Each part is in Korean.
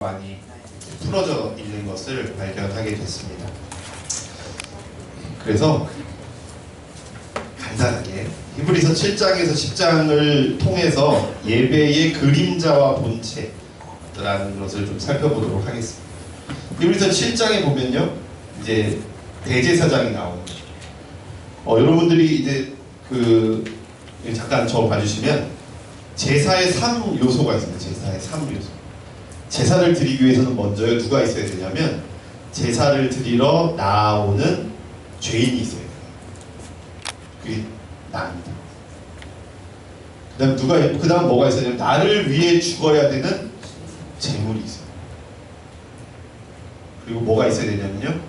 많이 풀어져 있는 것을 발견하게 됐습니다. 그래서 간단하게 히브리서 7장에서 10장을 통해서 예배의 그림자와 본체라는 것을 좀 살펴보도록 하겠습니다. 히브리서 7장에 보면요, 이제 대제사장이 나옵니다. 여러분들이 이제 잠깐 저 봐주시면 제사의 3요소가 있습니다. 제사의 3요소. 제사를 드리기 위해서는 먼저요, 누가 있어야 되냐면 제사를 드리러 나오는 죄인이 있어야 돼요. 그게 나입니다. 그 다음 뭐가 있어야 되냐면 나를 위해 죽어야 되는 제물이 있어요. 그리고 뭐가 있어야 되냐면요,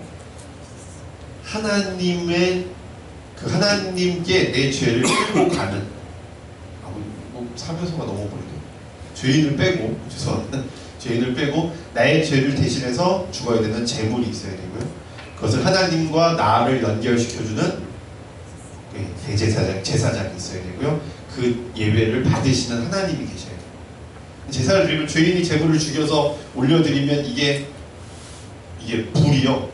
하나님께 내 죄를 끌고 가는, 사면서가 너무 버리죠. 죄인을 빼고, 죄인을 빼고 나의 죄를 대신해서 죽어야 되는 제물이 있어야 되고요. 그것을 하나님과 나를 연결시켜주는 제사장이 있어야 되고요. 그 예배를 받으시는 하나님이 계셔야 돼요. 제사를 드리면 죄인이 제물을 죽여서 올려드리면 이게 불이요,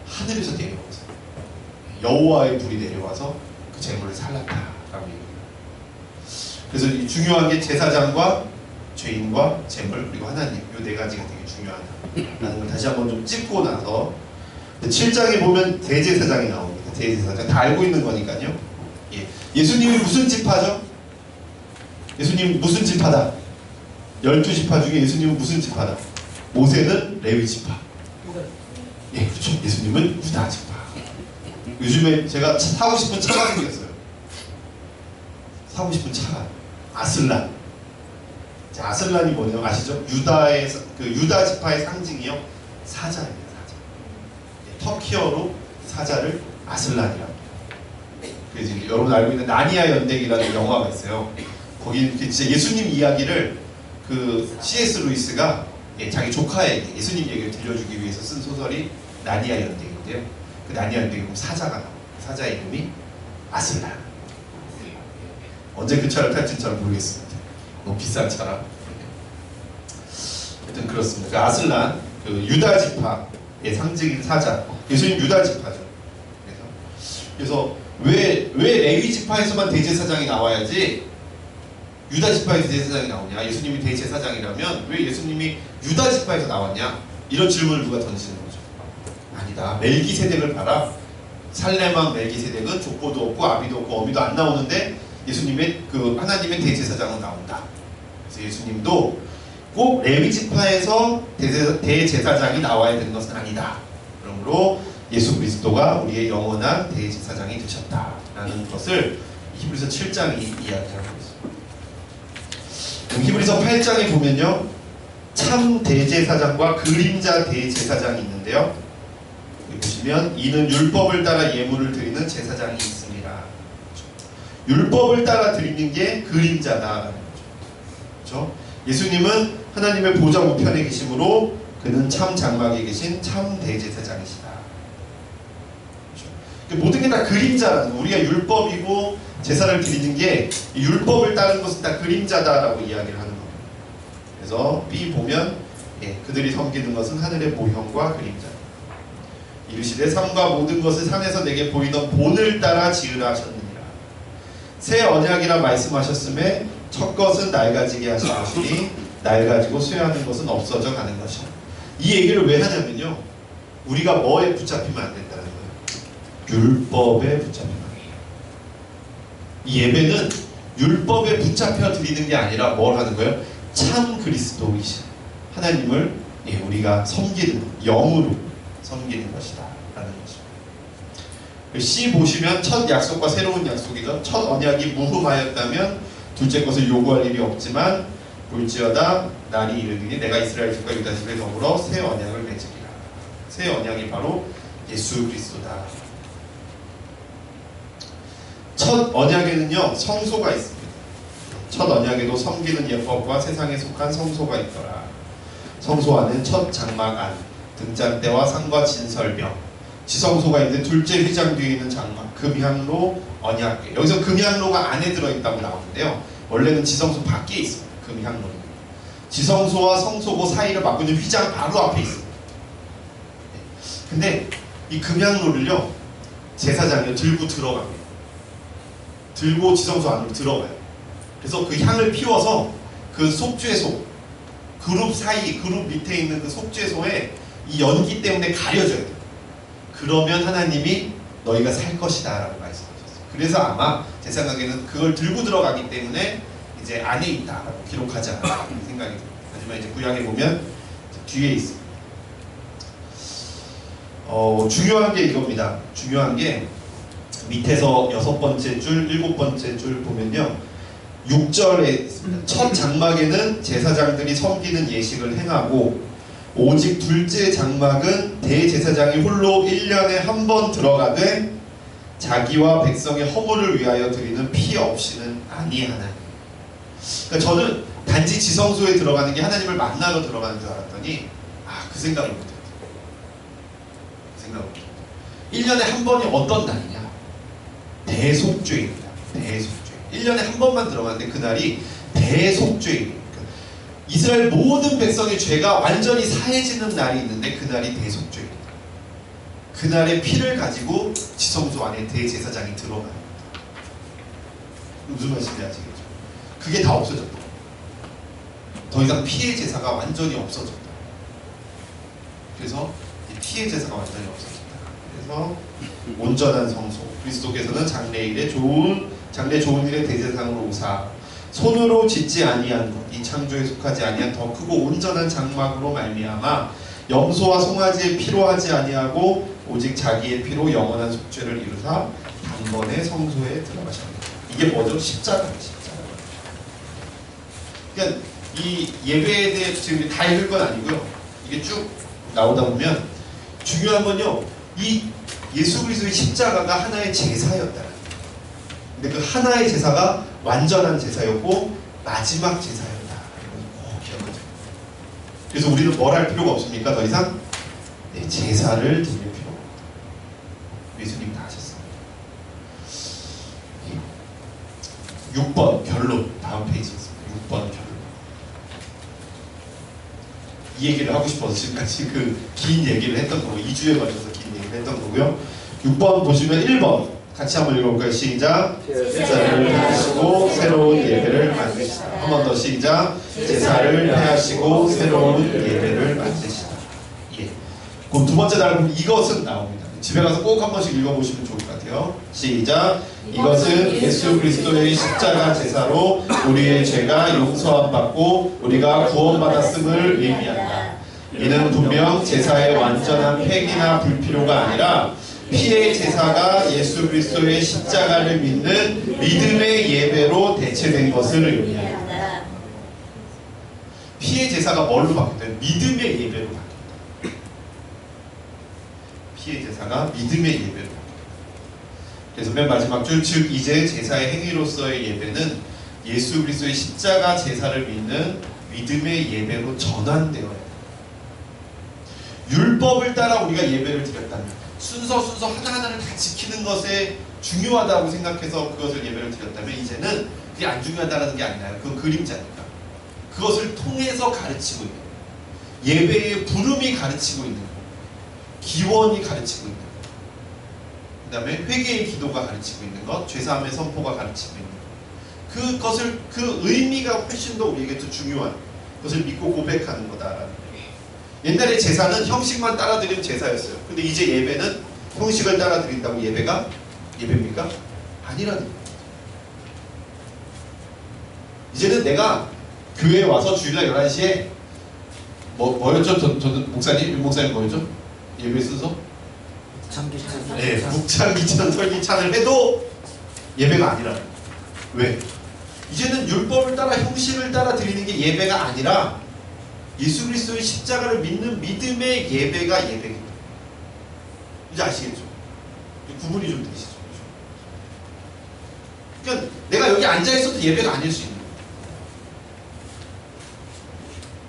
하늘에서 내려와서 여호와의 불이 내려와서 그 제물을 살랐다라고 얘기해요. 그래서 이 중요한 게 제사장과 죄인과 제물 그리고 하나님, 이 네 가지가 되게 중요하다라는 걸 다시 한번 좀 짚고 나서 7장에 보면 대제사장이 나옵니다. 대제사장 다 알고 있는 거니까요. 예수님이 무슨 지파죠? 예수님 무슨 지파다? 12지파 중에 예수님은 무슨 지파다? 모세는 레위 지파. 그렇죠. 예수님은 유다 지파. 요즘에 제가 사고 싶은 차가 생겼어요. 사고 싶은 차가 아슬란. 아슬란이 뭐냐면 아시죠? 유다 지파의 상징이요, 사자입니다. 사자. 터키어로 사자를 아슬란이라고 합니다. 그래서 여러분 알고 있는 나니아 연대기라는 영화가 있어요. 거기 진짜 예수님 이야기를 C.S. 루이스가 자기 조카에게 예수님 얘기를 들려주기 위해서 쓴 소설이 나니아 연대기인데요. 그 나니아 연대기 보면 사자가 나와요. 사자 이름이 아슬란. 언제 그 차를 탈지는 잘 모르겠습니다. 너무 비싼 차라. 하여튼 그렇습니다. 그 아슬란, 유다 지파의 상징인 사자. 예수님 유다 지파죠. 그래서 왜 레위 지파에서만 대제사장이 나와야지 유다 지파에서 대제사장이 나오냐? 예수님이 대제사장이라면 왜 예수님이 유다 지파에서 나왔냐? 이런 질문을 누가 던지는 거죠. 아니다. 멜기세덱을 봐라. 살렘왕 멜기세덱은 족보도 없고 아비도 없고 어미도 안 나오는데 예수님의 하나님의 대제사장은 나온다. 그래서 예수님도 꼭 레위 지파에서 대제사장이 나와야 되는 것은 아니다. 그러므로 예수 그리스도가 우리의 영원한 대제사장이 되셨다라는 것을 히브리서 7장이 이야기하고 있습니다. 히브리서 8장에 보면요, 참 대제사장과 그림자 대제사장이 있는데요. 여기 보시면 이는 율법을 따라 예물을 드리는 제사장이 있습니다. 율법을 따라 드리는 게 그림자다라는 거죠. 그렇죠? 예수님은 하나님의 보좌 우편에 계심으로 그는 참 장막에 계신 참 대제사장이시다. 그렇죠? 모든 게 다 그림자라는 거. 우리가 율법이고 제사를 드리는 게 율법을 따르는 것은 다 그림자다라고 이야기를 하는 겁니다. 그래서 B 보면 그들이 섬기는 것은 하늘의 모형과 그림자. 이르시되 삶과 모든 것을 산에서 내게 보이던 본을 따라 지으라 하셨느니라. 새 언약이라 말씀하셨음에 첫 것은 낡아지게 하신 것이니 낡아지고 쇠하는 것은 없어져 가는 것이라. 이 얘기를 왜 하냐면요, 우리가 뭐에 붙잡히면 안 된다는 거예요. 율법에 붙잡히면 안 돼요. 이 예배는 율법에 붙잡혀 드리는 게 아니라 뭘 하는 거예요? 참 그리스도이신 하나님을 우리가 섬기는, 영으로 섬기는 것이다 라는 것입니다. C 보시면 첫 약속과 새로운 약속이죠. 첫 언약이 무흠하였다면 둘째 것을 요구할 일이 없지만 볼지어다 날이 이르리니 내가 이스라엘 집과 유다 집에 더불어 새 언약을 맺으리라. 새 언약이 바로 예수 그리스도다. 첫 언약에는요, 성소가 있습니다. 첫 언약에도 섬기는 예법과 세상에 속한 성소가 있더라. 성소 안은 첫 장막 안, 등잔대와 상과 진설병, 지성소가 있는데 둘째 휘장 뒤에 있는 장막, 금향로, 언약궤. 여기서 금향로가 안에 들어있다고 나오는데요, 원래는 지성소 밖에 있습니다. 금향로는 지성소와 성소고 사이를 막고 있는 휘장 바로 앞에 있어요. 근데 이 금향로를요 제사장이 들고 들어갑니다. 들고 지성소 안으로 들어가요. 그래서 그 향을 피워서 그 속죄소 그룹 밑에 있는 그 속죄소에 이 연기 때문에 가려져야 돼요. 그러면 하나님이 너희가 살 것이다 라고 말씀하셨어요. 그래서 아마 제 생각에는 그걸 들고 들어가기 때문에 이제 안에 있다라고 기록하지 않을까 생각이 듭니다. 하지만 이제 구약에 보면 뒤에 있습니다. 중요한 게 이겁니다. 중요한 게 밑에서 6번째 줄, 7번째 줄 보면요. 6절에 있습니다. 첫 장막에는 제사장들이 섬기는 예식을 행하고 오직 둘째 장막은 대제사장이 홀로 1년에 한 번 들어가되 자기와 백성의 허물을 위하여 드리는 피 없이는 아니하나니. 그러니까 저는 단지 지성소에 들어가는 게 하나님을 만나러 들어가는 줄 알았더니 그 생각을 못했어요. 그 생각을 못했어요. 1년에 한 번이 어떤 날이냐? 대속죄입니다. 대속죄. 1년에 한 번만 들어가는데 그날이 대속죄입니다. 이스라엘 모든 백성의 죄가 완전히 사해지는 날이 있는데 그날이 대속죄입니다. 그날의 피를 가지고 지성소 안에 대제사장이 들어가요. 무슨 말씀인지 아시겠죠? 그게 다 없어졌다. 더 이상 피의 제사가 완전히 없어졌다. 그래서 피의 제사가 완전히 없어졌다. 그래서 온전한 성소, 그리스도께서는 장래 좋은 일의 대제사장으로 오사 손으로 짓지 아니한 것, 이 창조에 속하지 아니한 더 크고 온전한 장막으로 말미암아 염소와 송아지의 피로 하지 아니하고 오직 자기의 피로 영원한 속죄를 이루사 단번에 성소에 들어가셨다. 이게 뭐죠? 십자가입니다. 십자가. 그러니까 이 예배에 대해 지금 다 읽을 건 아니고요. 이게 쭉 나오다 보면 중요한 건요. 이 예수 그리스도의 십자가가 하나의 제사였다. 근데 그 하나의 제사가 완전한 제사였고 마지막 제사였다. 꼭 기억하죠. 그래서 우리는 뭘 할 필요가 없습니까? 더 이상 제사를 드릴 필요가 없다. 예수님 다 하셨습니다. 6번 결론. 다음 페이지 있습니다. 6번 결론. 이 얘기를 하고 싶어서 지금까지 그 긴 얘기를 했던 거고 2주에 걸쳐서 긴 얘기를 했던 거고요. 6번 보시면 1번 같이 한번 읽어볼까요? 시작. 제사를 폐하시고 새로운 예배를 만드시다. 한 번 더 시작. 제사를 폐하시고 새로운 예배를 만드시다. 예. 그럼 두 번째 단은 이것은 나옵니다. 집에 가서 꼭 한 번씩 읽어보시면 좋을 것 같아요. 시작. 이것은 예수 그리스도의 십자가 제사로 우리의 죄가 용서함 받고 우리가 구원받았음을 의미한다. 이는 분명 제사의 완전한 폐기나 불필요가 아니라 피의 제사가 예수 그리스도의 십자가를 믿는 믿음의 예배로 대체된 것을 의미한다. 피의 제사가 뭘로 바뀌었다? 믿음의 예배로 바뀌었다. 피의 제사가 믿음의 예배로 바뀌었다. 그래서 맨 마지막 줄, 즉 이제 제사의 행위로서의 예배는 예수 그리스도의 십자가 제사를 믿는 믿음의 예배로 전환되어야 합니다. 율법을 따라 우리가 예배를 드렸다면 순서 하나하나를 다 지키는 것에 중요하다고 생각해서 그것을 예배를 드렸다면 이제는 그게 안 중요하다는 게 아니라요. 그건 그림자니까. 그것을 통해서 가르치고 있는 예배의 부름이 가르치고 있는 것, 기원이 가르치고 있는 것, 그 다음에 회개의 기도가 가르치고 있는 것, 죄사함의 선포가 가르치고 있는 것, 그것을 그 의미가 훨씬 더 우리에게 더 중요한 것을 믿고 고백하는 거다라는 거예요. 옛날에 제사는 형식만 따라드리면 제사였어요. 근데 이제 예배는 형식을 따라드린다고 예배가 예배입니까? 아니라는 거예요. 이제는 내가 교회에 와서 주일날 11시에 뭐였죠? 저는 목사님? 윤 목사님 뭐였죠? 예배 순서? 묵창기찬. 네, 묵창기찬 설기찬을 해도 예배가 아니라는 거예요. 왜? 이제는 율법을 따라 형식을 따라 드리는 게 예배가 아니라 예수 그리스도의 십자가를 믿는 믿음의 예배가 예배입니다. 이제 아시겠죠? 구분이 좀 되시죠? 그러니까 내가 여기 앉아있어도 예배가 아닐 수 있는 거예요.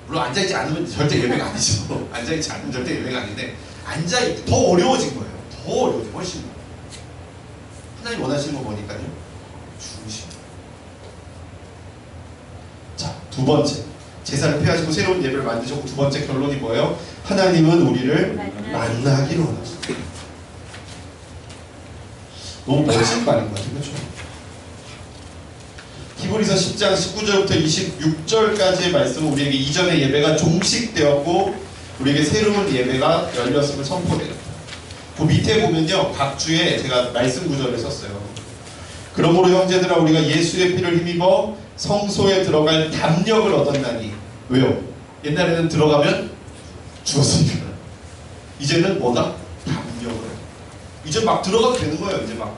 물론 앉아있지 않으면 절대 예배가 아니죠. 앉아있지 않으면 절대 예배가 아닌데 앉아있 더 어려워진 거예요. 더 어려워진 훨씬 더. 하나님 원하시는 거 뭐니까요? 중심. 자, 두 번째. 제사를 폐하시고 새로운 예배를 만드셨고, 두 번째 결론이 뭐예요? 하나님은 우리를 만나기로 원하십니다. 너무 멋진 말인 것 같아요. 그렇죠? 히브리서 10장 19절부터 26절까지의 말씀은 우리에게 이전의 예배가 종식되었고 우리에게 새로운 예배가 열렸음을 선포해요. 그 밑에 보면요, 각 주에 제가 말씀 구절을 썼어요. 그러므로 형제들아, 우리가 예수의 피를 힘입어 성소에 들어갈 담력을 얻었나니. 왜요? 옛날에는 들어가면 죽었으니까. 이제는 뭐다? 담력을. 이제 막 들어가도 되는 거예요. 이제 막.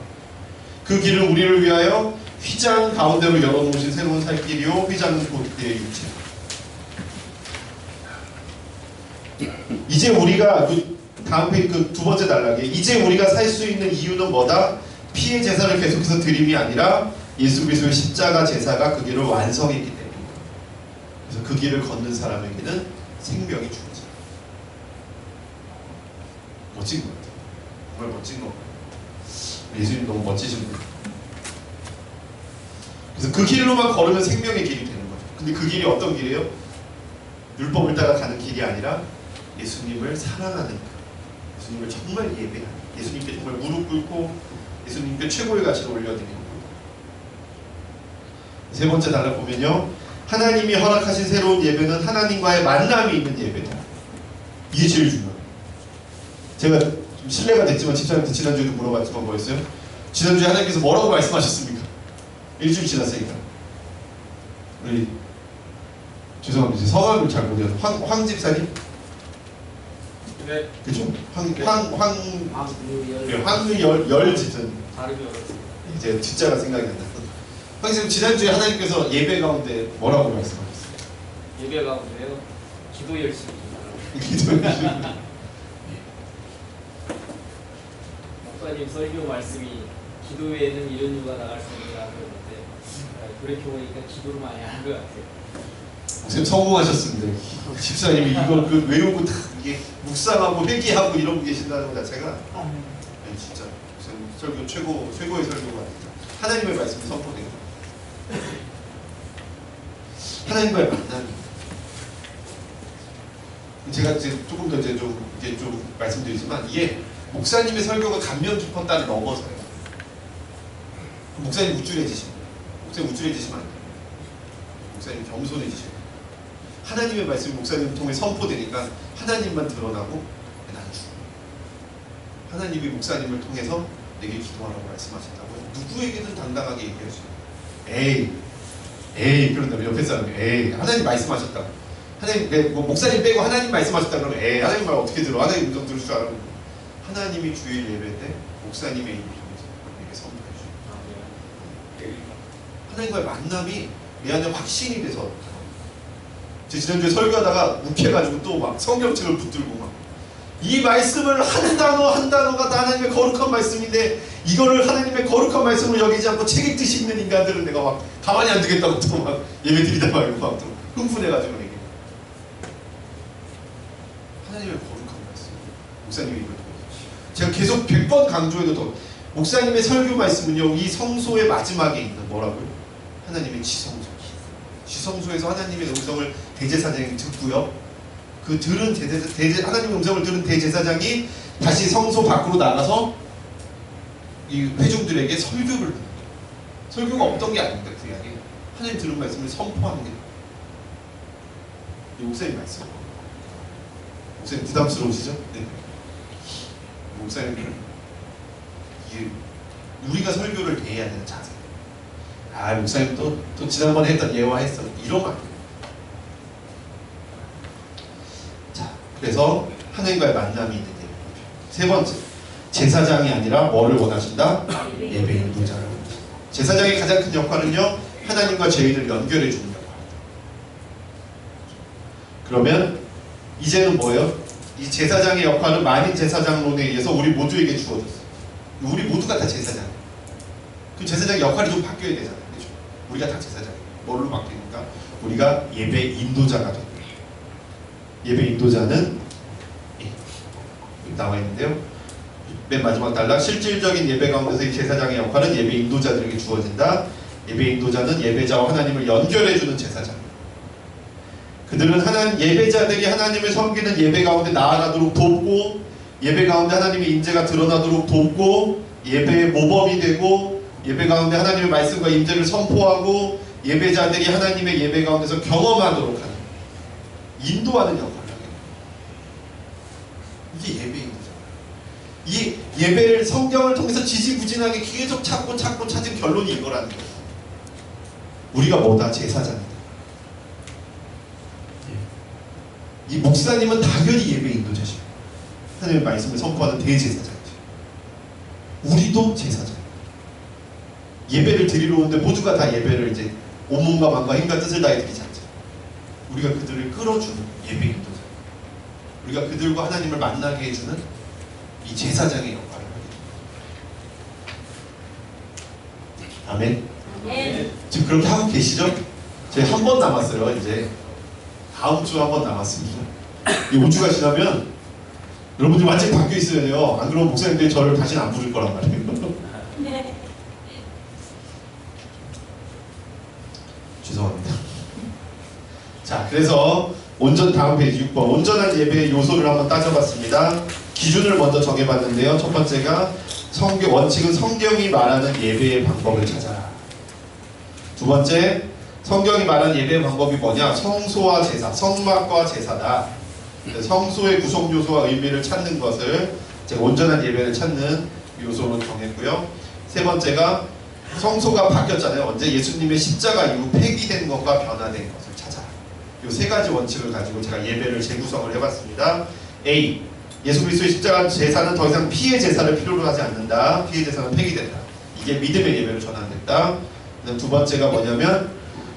그 길을 우리를 위하여 휘장 가운데로 열어놓으신 새로운 살 길이요, 휘장은 곧 그의 육체. 이제 우리가 그 다음 페이지 그 두 번째 단락에 이제 우리가 살 수 있는 이유는 뭐다? 피의 제사를 계속해서 드림이 아니라 예수 그리스도의 십자가 제사가 그 길을 완성했기 때문입니다. 그래서 그 길을 걷는 사람에게는 생명이 주어져. 멋진 것 같아요. 정말 멋진 것 같아요. 예수님 너무 멋지신 분. 그래서 그 길로만 걸으면 생명의 길이 되는 거죠. 근데 그 길이 어떤 길이에요? 율법을 따라 가는 길이 아니라 예수님을 사랑하는 길. 예수님을 정말 예배하는, 예수님께 정말 무릎 꿇고 예수님께 최고의 가치를 올려드리는 거예요. 세 번째 단락 보면요, 하나님이 허락하신 새로운 예배는 하나님과의 만남이 있는 예배다. 이게 제일 중요해요. 제가 좀 신뢰가 됐지만 집사님한테 지난주에도 물어봤지만 뭐였어요? 지난주에 하나님께서 뭐라고 말씀하셨습니까? 일주일 지났으니까. 우리 죄송합니다. 성함을 잘 모르겠어요. 황 집사님? 네. 그죠? 황유열. 황유열 집사님. 발음이 어렵습니다. 이제 뒷자가 생각이 안 나서. 황 집사님, 지난주에 하나님께서 예배 가운데 뭐라고 말씀하셨어요? 예배 가운데요. 기도 열심히. 목사님 설교 말씀이 기도 외에는 이런 이유가 나갈 수 없느라 그러는데 돌이켜보니까 기도를 많이 한 것 같아요. 목사님 성공하셨습니다. 집사님이 이걸 그 외우고 다 이게 묵상하고 회개하고 이러고 계신다는 것 자체가 아니, 진짜 목사님 설교 최고의 설교가 아니다. 하나님의 말씀이 선포된 거예요. 하나님과의 만남이. 제가 이제 조금 더 이제 좀 말씀드리지만 이게 목사님의 설교가 감명 깊었다는 넘어서요. 목사님 우쭐해지시면 목사님 우쭐해지시면 안 돼요. 목사님 겸손해지시고 하나님의 말씀이 목사님 통해 선포되니까 하나님만 드러나고 난 죽어. 하나님이 목사님을 통해서 내게 기도하라고 말씀하셨다고 누구에게든 당당하게 얘기하시고 에이 그런다면 옆에 사람이 에이 하나님 말씀하셨다고 하나님 뭐 목사님 빼고 하나님 말씀하셨다 그러면 에이 하나님 말 어떻게 들어? 하나님 음성 들을 줄 알아? 하나님이 주일 예배 때 목사님의 입을 통해서 내게 선포해 주시고 하나님과의 만남이 내 안에 확신이 돼서 제 지난주에 설교하다가 묵혀가지고 또 막 성경책을 붙들고 막 이 말씀을 한 단어가 다 하나님의 거룩한 말씀인데 이거를 하나님의 거룩한 말씀을 여기지 않고 책 읽듯이 읽는 인간들은 내가 막 가만히 안 두겠다고 또 막 예배 드리다 말고 막 또 흥분해가지고 내게 하나님의 거룩한 말씀 목사님이 이걸 제가 계속 100번 강조해도 더 목사님의 설교 말씀은요 이 성소의 마지막에 있는 뭐라고요? 하나님의 지성소. 지성소에서 하나님의 음성을 대제사장이 듣고요. 그 들은 하나님의 음성을 들은 대제사장이 다시 성소 밖으로 나가서 이 회중들에게 설교를 합니다. 설교가 없던 게 아닙니다. 그 이야기. 하나님 들은 말씀을 선포하는 게 이 목사님 말씀. 목사님 부담스러우시죠? 네. 목사님 이게 우리가 설교를 해야 되는 자세. 아 목사님 또 지난번에 했던 예화했어 이러면 안 돼요. 자 그래서 하나님과의 만남이 있는 예배. 세 번째 제사장이 아니라 뭐를 원하신다? 예배 인도자를 원하신다. 제사장의 가장 큰 역할은요 하나님과 죄인을 연결해 주는 역할입니다. 그러면 이제는 뭐예요? 이 제사장의 역할은 만인 제사장론에 의해서 우리 모두에게 주어졌어요. 우리 모두가 다 제사장이에요. 그 제사장의 역할이 좀 바뀌어야 되잖아요. 그렇죠? 우리가 다 제사장이에요. 뭘로 바뀌니까? 우리가 예배 인도자가 됩니다. 예배 인도자는 여기 나와 있는데요. 맨 마지막 단락 실질적인 예배 가운데서 이 제사장의 역할은 예배 인도자들에게 주어진다. 예배 인도자는 예배자와 하나님을 연결해주는 제사장. 그들은 예배자들이 하나님을 섬기는 예배 가운데 나아가도록 돕고, 예배 가운데 하나님의 인재가 드러나도록 돕고, 예배의 모범이 되고, 예배 가운데 하나님의 말씀과 인재를 선포하고, 예배자들이 하나님의 예배 가운데서 경험하도록 하는, 인도하는 역할을 하게 됩니다. 이게 예배입니다. 이 예배를 성경을 통해서 지지부진하게 계속 찾고 찾은 결론이 이거라는 거예요. 우리가 뭐다? 제사장이다. 이 목사님은 당연히 예배 인도자시고 하나님의 말씀을 선포하는 대제사장이죠. 우리도 제사장. 예배를 드리러 오는데 모두가 다 예배를 이제 온몸과 마음과 힘과 뜻을 다해 드리지 않죠. 우리가 그들을 끌어주는 예배 인도자. 우리가 그들과 하나님을 만나게 해주는 이 제사장의 역할을 하게 됩니다. 아멘. 지금 그렇게 하고 계시죠? 저희 한 번 남았어요. 이제 다음 주 한 번 남았습니다. 이 5주가 지나면 여러분들 완전히 바뀌어 있어야 돼요. 안 그러면 목사님들이 저를 다시는 안 부를 거란 말이에요. 죄송합니다. 자, 그래서 다음 페이지 6번 온전한 예배의 요소를 한번 따져봤습니다. 기준을 먼저 정해봤는데요. 첫 번째가 원칙은 성경이 말하는 예배의 방법을 찾아라. 두 번째, 성경이 말하는 예배의 방법이 뭐냐? 성소와 제사, 성막과 제사다. 성소의 구성 요소와 의미를 찾는 것을 제가 온전한 예배를 찾는 요소로 정했고요. 세 번째가 성소가 바뀌었잖아요. 언제? 예수님의 십자가 이후 폐기된 것과 변화된 것을 찾아라. 이 세 가지 원칙을 가지고 제가 예배를 재구성을 해봤습니다. A. 예수 그리스도의 십자가 제사는 더 이상 피의 제사를 필요로 하지 않는다. 피의 제사는 폐기된다. 이게 믿음의 예배로 전환됐다. 두 번째가 뭐냐면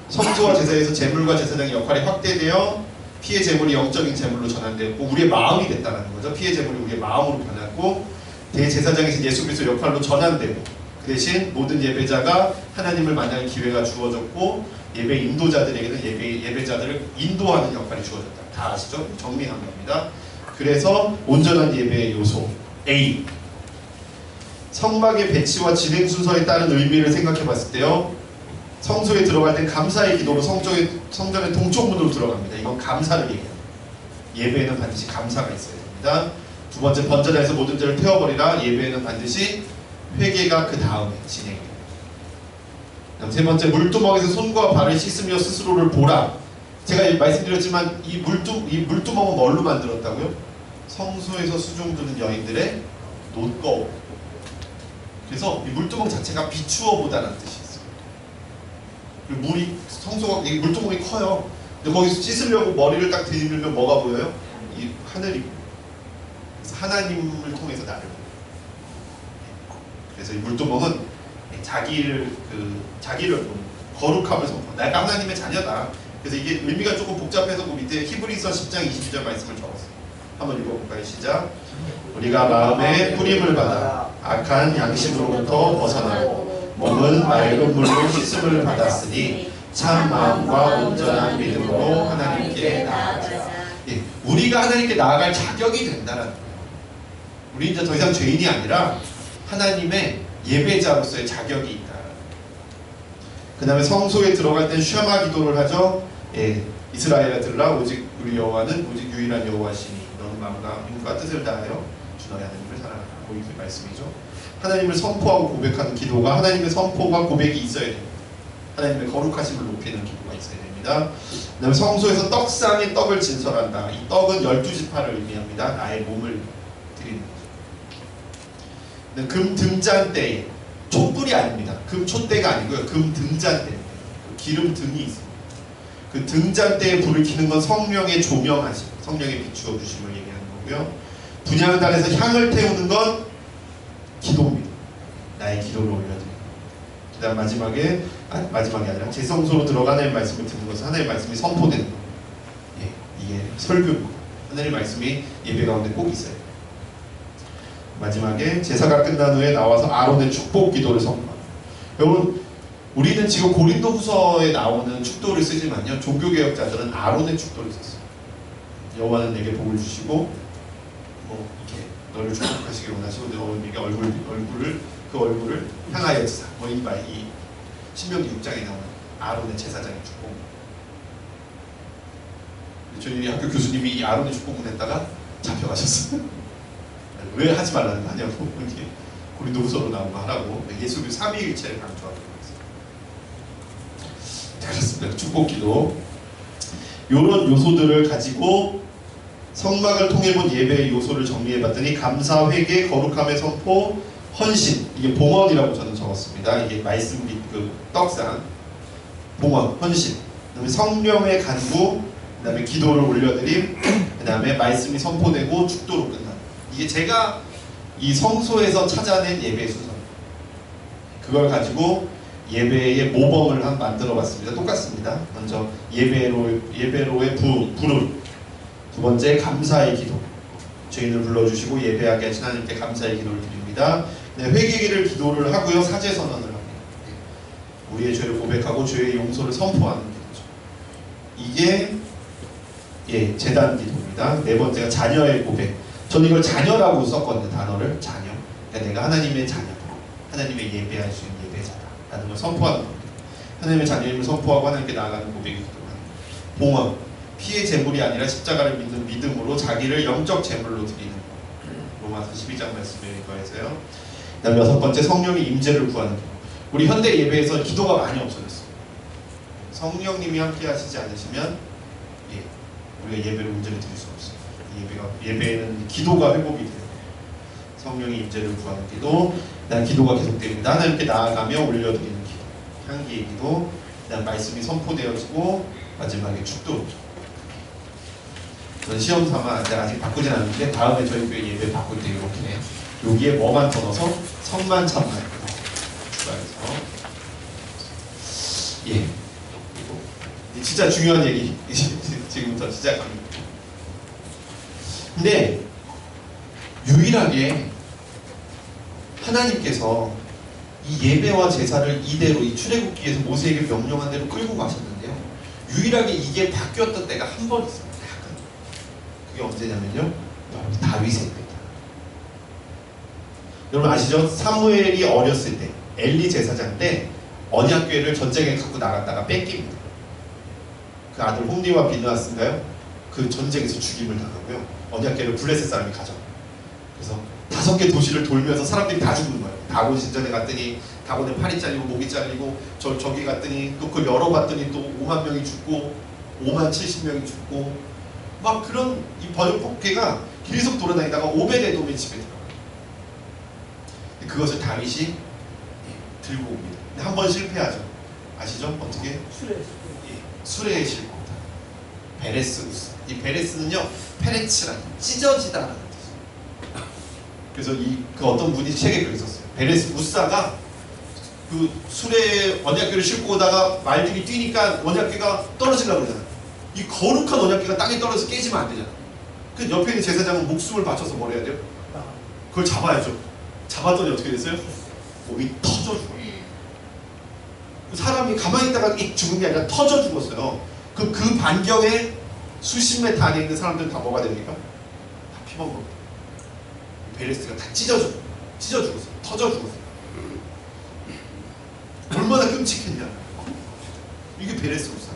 성소와 제사에서 제물과 제사장의 역할이 확대되어 피의 제물이 영적인 제물로 전환되었고 우리의 마음이 됐다는 거죠. 피의 제물이 우리의 마음으로 변했고 대제사장에서 예수 그리스도 역할로 전환되고 그 대신 모든 예배자가 하나님을 만나는 기회가 주어졌고 예배 인도자들에게는 예배자들을 인도하는 역할이 주어졌다. 다 아시죠? 정리한 겁니다. 그래서 온전한 예배의 요소 A. 성막의 배치와 진행 순서에 따른 의미를 생각해 봤을 때요. 성소에 들어갈 땐 감사의 기도로 성전의 동쪽문으로 들어갑니다. 이건 감사를 얘기합니다. 예배에는 반드시 감사가 있어야 됩니다. 두 번째, 번제단에서 모든 죄를 태워버리라. 예배에는 반드시 회개가 그 다음에 진행됩니다. 세 번째, 물두멍에서 손과 발을 씻으며 스스로를 보라. 제가 말씀드렸지만 이 물두멍은 뭘로 만들었다고요? 성소에서 수종드는 여인들의 노꺼. 그래서 이 물두멍 자체가 비추어 보다는 뜻이 있어요. 그리고 이 물두멍이 커요. 근데 거기서 씻으려고 머리를 딱 들이밀면 뭐가 보여요? 이 하늘이 보여요. 그래서 하나님을 통해서 나를 보여요. 그래서 이 물두멍은 자기를 보는 거룩함을 선포. 내가 하나님의 자녀다. 그래서 이게 의미가 조금 복잡해서 그 밑에 히브리서 10장 22절 말씀을 적었어요. 한번 읽어볼까요? 시작. 우리가 마음에 뿌림을 받아 악한 양심으로부터 벗어나고 몸은 맑은 물로 씻음을 받았으니 참 마음과 온전한 믿음으로 하나님께 나아가자. 예, 우리가 하나님께 나아갈 자격이 된다는 거예요. 우리 이제 더 이상 죄인이 아니라 하나님의 예배자로서의 자격이 있다. 그 다음에 성소에 들어갈 땐 샤마 기도를 하죠. 예, 이스라엘아 들으라. 오직 우리 여호와는 오직 유일한 여호와시니 너는 마음과 힘과 뜻을 다하여 주 너의 하나님을 사랑하라. 이 말씀이죠. 하나님을 선포하고 고백하는 기도가 하나님의 선포가 고백이 있어야 됩니다. 하나님의 거룩하심을 높이는 기도가 있어야 됩니다. 그 다음에 성소에서 떡상의 떡을 진설한다. 이 떡은 12지파를 의미합니다. 나의 몸을 드리는 거죠. 금 등잔 때에 촛불이 아닙니다. 금 촛대가 아니고요. 금 등잔 때 기름 등이 있습니다. 그 등잔 때에 불을 켜는 건 성령의 조명하심, 성령의 비추어 주심을 얘기하는 거고요. 분향단에서 향을 태우는 건 기도입니다. 나의 기도를 올려드립니다. 그 다음 마지막이 아니라 제성소로 들어가 하나님의 말씀을 듣는 것은 하나님의 말씀이 선포되는 겁니다. 예, 이게 설교입니다. 하나님의 말씀이 예배 가운데 꼭 있어요. 마지막에 제사가 끝난 후에 나와서 아론의 축복 기도를 선포합니다. 여러분, 우리는 지금 고린도후서에 나오는 축도를 쓰지만요, 종교개혁자들은 아론의 축도를 썼어요. 여호와는 내게 복을 주시고 이렇게 너를 축복하시기를 원하시고 너에게 그 얼굴을 향하여 주사. 이 신명기 6장에 나오는 아론의 제사장의 축복. 저희 학교 교수님이 이 아론의 축복문 했다가 잡혀가셨어요. 왜 하지 말라는 거 하냐고. 이게 고린도후서로 나온 거 하라고. 예수교 삼위일체를 강조하고 있어요. 그렇습니다. 축복기도 이런 요소들을 가지고 성막을 통해 본 예배의 요소를 정리해봤더니 감사, 회개, 거룩함의 선포, 헌신, 이게 봉헌이라고 저는 적었습니다. 이게 말씀 및 그 떡상, 봉헌, 헌신, 그다음에 성령의 간구, 그다음에 기도를 올려드림, 그다음에 말씀이 선포되고 축도로 끝나는. 이게 제가 이 성소에서 찾아낸 예배 순서입니다. 그걸 가지고 예배의 모범을 만들어봤습니다. 똑같습니다. 먼저 예배로의 부름. 두 번째 감사의 기도. 죄인을 불러주시고 예배하게 하신 하나님께 감사의 기도를 드립니다. 네, 회개기를 기도를 하고요. 사죄 선언을 합니다. 우리의 죄를 고백하고 죄의 용서를 선포하는 기도죠. 이게 제단 기도입니다. 네 번째가 자녀의 고백. 저는 이걸 자녀라고 썼거든요. 단어를 자녀. 그러니까 내가 하나님의 자녀다. 하나님의 예배할 수 있는 예배자다라는 걸 선포하는 겁니다. 하나님의 자녀임을 선포하고 하나님께 나아가는 고백이 기도하는 겁니다. 봉헌. 피의 제물이 아니라 십자가를 믿는 믿음으로 자기를 영적 제물로 드리는 것. 로마서 12장 말씀에 거해서요. 그다음 여섯 번째 성령의 임재를 구하는 것. 우리 현대 예배에서 기도가 많이 없어졌어요. 성령님이 함께 하시지 않으시면 우리가 예배를 온전히 드릴 수 없어요. 예배에는 기도가 회복이 돼요. 성령의 임재를 구하는 기도, 그다음 기도가 계속됩니다. 하나님께 나아가며 올려드리는 기도, 향기의 기도, 그다음 말씀이 선포되어지고 마지막에 축도. 저는 시험 삼아 아직 바꾸진 않았는데 다음에 저희 교회 예배 바꿀 때 이렇게 해요. 여기에 뭐만 더 넣어서 성만 참만 추가해서 그리고 진짜 중요한 얘기 지금부터 시작합니다. 근데 유일하게 하나님께서 이 예배와 제사를 이대로 이 출애굽기에서 모세에게 명령한 대로 끌고 가셨는데요. 유일하게 이게 바뀌었던 때가 한 번 있습니다. 그게 언제냐면요. 다윗의 때입니다. 여러분 아시죠? 사무엘이 어렸을 때 엘리 제사장 때 언약궤를 전쟁에 갖고 나갔다가 뺏깁니다. 그 아들 홈리와 비느하스인가요? 그 전쟁에서 죽임을 당하고요. 언약궤를 블레셋 사람이 가져. 그래서 5개 도시를 돌면서 사람들이 다 죽는 거예요. 다곤 신전에 갔더니 다곤의 팔이 잘리고 목이 잘리고 저기 갔더니 또 그걸 열어봤더니 또 5만 명이 죽고 5만 70명이 죽고 막 그런 이 번역복귀가 계속 돌아다니다가 오베데돔의 집에 들어가요. 그것을 다윗이 들고 옵니다. 근데 한 번 실패하죠. 아시죠? 어떻게? 수레에 싣고 온다. 베레스 우스. 이 베레스는요, 페레츠라는 찢어지다라는 뜻이에요. 그래서 그 어떤 분이 책에 그렇게 썼어요. 베레스 우사가 그 수레에 언약궤를 싣고 오다가 말들이 뛰니까 언약궤가 떨어지려고 그러잖아요. 이 거룩한 언약궤가 땅에 떨어져서 깨지면 안 되잖아요. 그 옆에 있는 제사장은 목숨을 바쳐서 뭘 해야 돼요? 그걸 잡아야죠. 잡았더니 어떻게 됐어요? 몸이 터져 죽어요. 사람이 가만히 있다가 죽은 게 아니라 터져 죽었어요. 그 반경에 수십 메터 안에 있는 사람들은 다 뭐가 됩니까? 다 피먹고 베레스가 다 찢어 죽었어요. 터져 죽었어요. 얼마나 끔찍했냐. 이게 베레스 우사.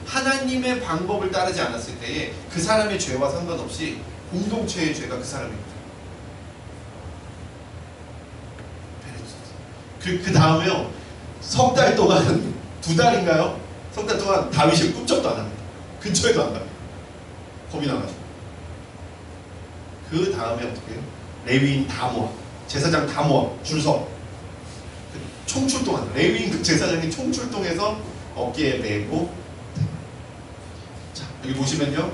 하나님의 방법을 따르지 않았을 때에 그 사람의 죄와 상관없이 공동체의 죄가 그 사람입니다. 그 다음에요. 석 달 동안 2달인가요? 석 달 동안 다윗을 꿈쩍도 안 합니다. 근처에도 안 갑니다. 겁이 나가지고. 그 다음에 어떻게 해요? 레위인 다 모아. 제사장 다 모아. 줄 서. 총출동한다. 레위인 그 제사장이 총출동해서 어깨에 메고. 자, 여기 보시면요.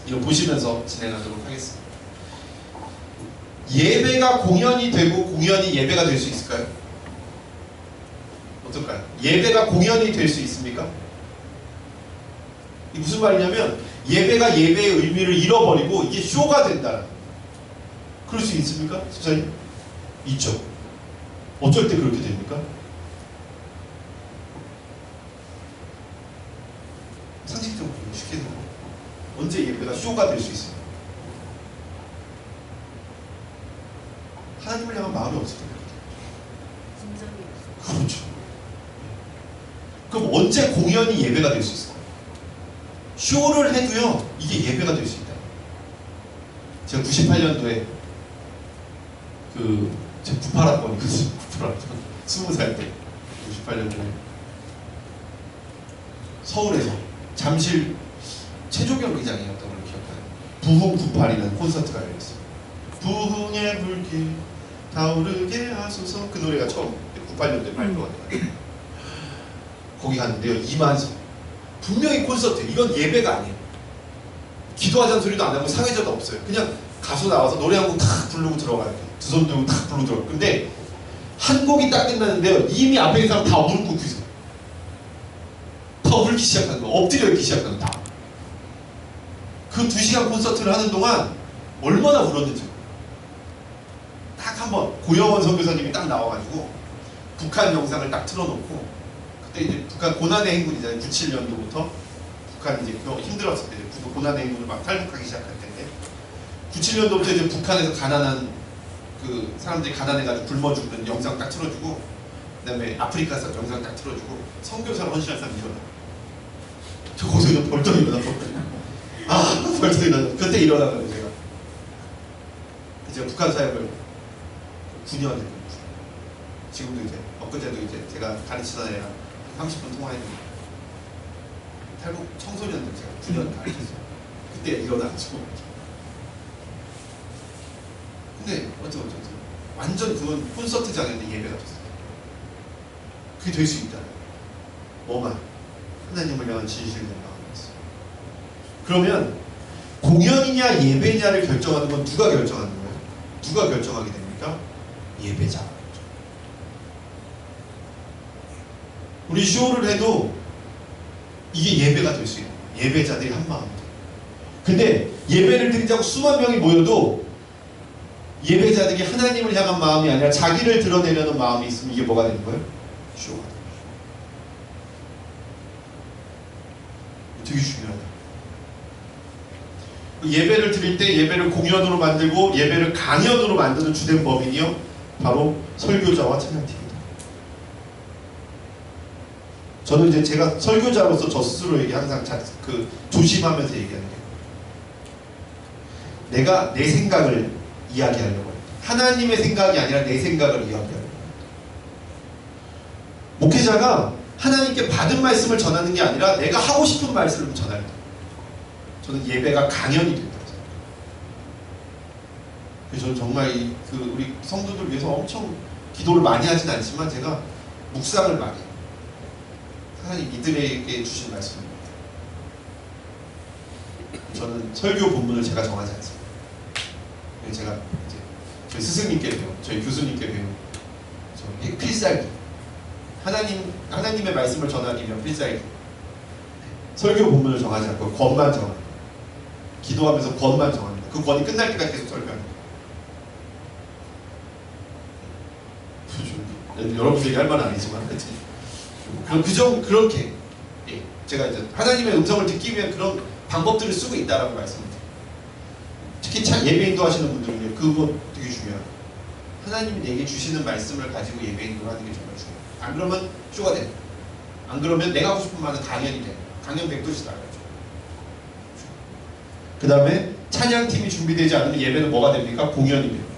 이거 보시면서 진행하도록 하겠습니다. 예배가 공연이 되고 공연이 예배가 될 수 있을까요? 어떨까요? 예배가 공연이 될 수 있습니까? 이게 무슨 말이냐면 예배가 예배의 의미를 잃어버리고 이게 쇼가 된다. 그럴 수 있습니까? 집사님? 있죠. 어쩔 때 그렇게 됩니까? 상식적으로 쉽게 생각해. 언제 예배가 쇼가 될 수 있습니까? 하나님을 향한 마음이 없을 때 그렇죠. 그럼 언제 공연이 예배가 될 수 있을까요? 쇼를 해도요 이게 예배가 될 수 있다. 제가 98년도에 제 98학번이거든요. 20살 때 98년도에 서울에서 잠실 최종경기장이었던 걸 기억나요. 부흥 98이라는 콘서트가 열렸어요. 부흥의 불길 타오르게 하소서, 그 노래가 처음 98년도에 발표가 돼요. 거기 갔는데요 2만석. 분명히 콘서트, 이건 예배가 아니에요. 기도하자는 소리도 안 하고 상회자도 없어요. 그냥 가수 나와서 노래 한 곡 탁 부르고 들어가요. 두 손 들고 탁 부르고 들어가요. 근데 한 곡이 딱 끝났는데요 이미 앞에 있는 사람 다 무릎 꿇고 있어요. 다 울기 시작하는 거예요. 엎드려 있기 시작하는 거예요. 다. 그 2시간 콘서트를 하는 동안 얼마나 울었는지. 딱 한번 고영원 선교사님이 딱 나와가지고 북한 영상을 딱 틀어놓고, 그때 이제 북한 고난의 행군이잖아요. 97년도부터 북한이 이제 힘들었을 때 고난의 행군을 막 탈북하기 시작할 텐데, 97년도부터 이제 북한에서 가난한 그 사람들이 가난해가지고 굶어 죽는 영상 딱 틀어주고, 그다음에 아프리카에서 영상 딱 틀어주고, 선교사로 헌신한 사람 일어나. 저 거기서 벌떡 일어나서 벌떡 일어나. 그때 일어나가지고 제가 북한 사역을 9년 했거든요. 지금도 이제 엊그제도 이제 제가 가르치던 애랑 30분 통화했는데, 탈북 청소년들 제가 9년 가르쳤어요. 그때 일어나가지고. 근데 어쩌고 완전 그건 콘서트장인데 예배가 됐어요. 그게 될 수 있다. 뭐만 하나님을 향한 진실된 마음이었어요. 그러면 공연이냐 예배냐를 결정하는 건 누가 결정하는 거예요? 누가 결정하게 됩니까? 예배자가. 우리 쇼를 해도 이게 예배가 될 수 있는 거예요. 예배자들이 한 마음. 근데 예배를 드리자고 수만 명이 모여도 예배자들이 하나님을 향한 마음이 아니라 자기를 드러내려는 마음이 있으면 이게 뭐가 되는 거예요? 쇼가 되는 거예요. 되게 중요하다. 예배를 드릴 때 예배를 공연으로 만들고 예배를 강연으로 만드는 주된 법인이요, 바로 설교자와 찬양팀입니다. 저는 이제 제가 설교자로서 저 스스로에게 항상 조심하면서 얘기하는 게, 내가 내 생각을 이야기하려고 해요. 하나님의 생각이 아니라 내 생각을 이야기하려고 해요. 목회자가 하나님께 받은 말씀을 전하는 게 아니라 내가 하고 싶은 말씀을 전하는 거예요. 저는 예배가 강연이 된다고 생각해요. 그래서 저는 정말 우리 성도들 위해서 엄청 기도를 많이 하진 않지만 제가 묵상을 많이 해요. 하나님 이들에게 주신 말씀입니다. 저는 설교 본문을 제가 정하지 않습니다. 제가 이제 저희 스승님께 배운, 저희 교수님께 배운 필살기, 하나님의 말씀을 전하기 위한 필살기. 설교 본문을 정하지 않고 권만 정합니다. 기도하면서 권만 정합니다. 그 권이 끝날 때까지 계속 설교합니다. 여러분들이 할 말은 아니지만 그렇게 제가 이제 하나님의 음성을 듣기 위한 그런 방법들을 쓰고 있다라고 말씀드립니다. 특히 예배 인도하시는 분들은요, 그거 되게 중요해요. 하나님이 내게 주시는 말씀을 가지고 예배 인도를 하는 게 정말 중요해요. 안 그러면 쇼가 돼요. 안 그러면 내가 하고 싶은 말은 강연이 돼요. 강연 100도씩 나가죠. 그 다음에 찬양팀이 준비되지 않으면 예배는 뭐가 됩니까? 공연이 돼요.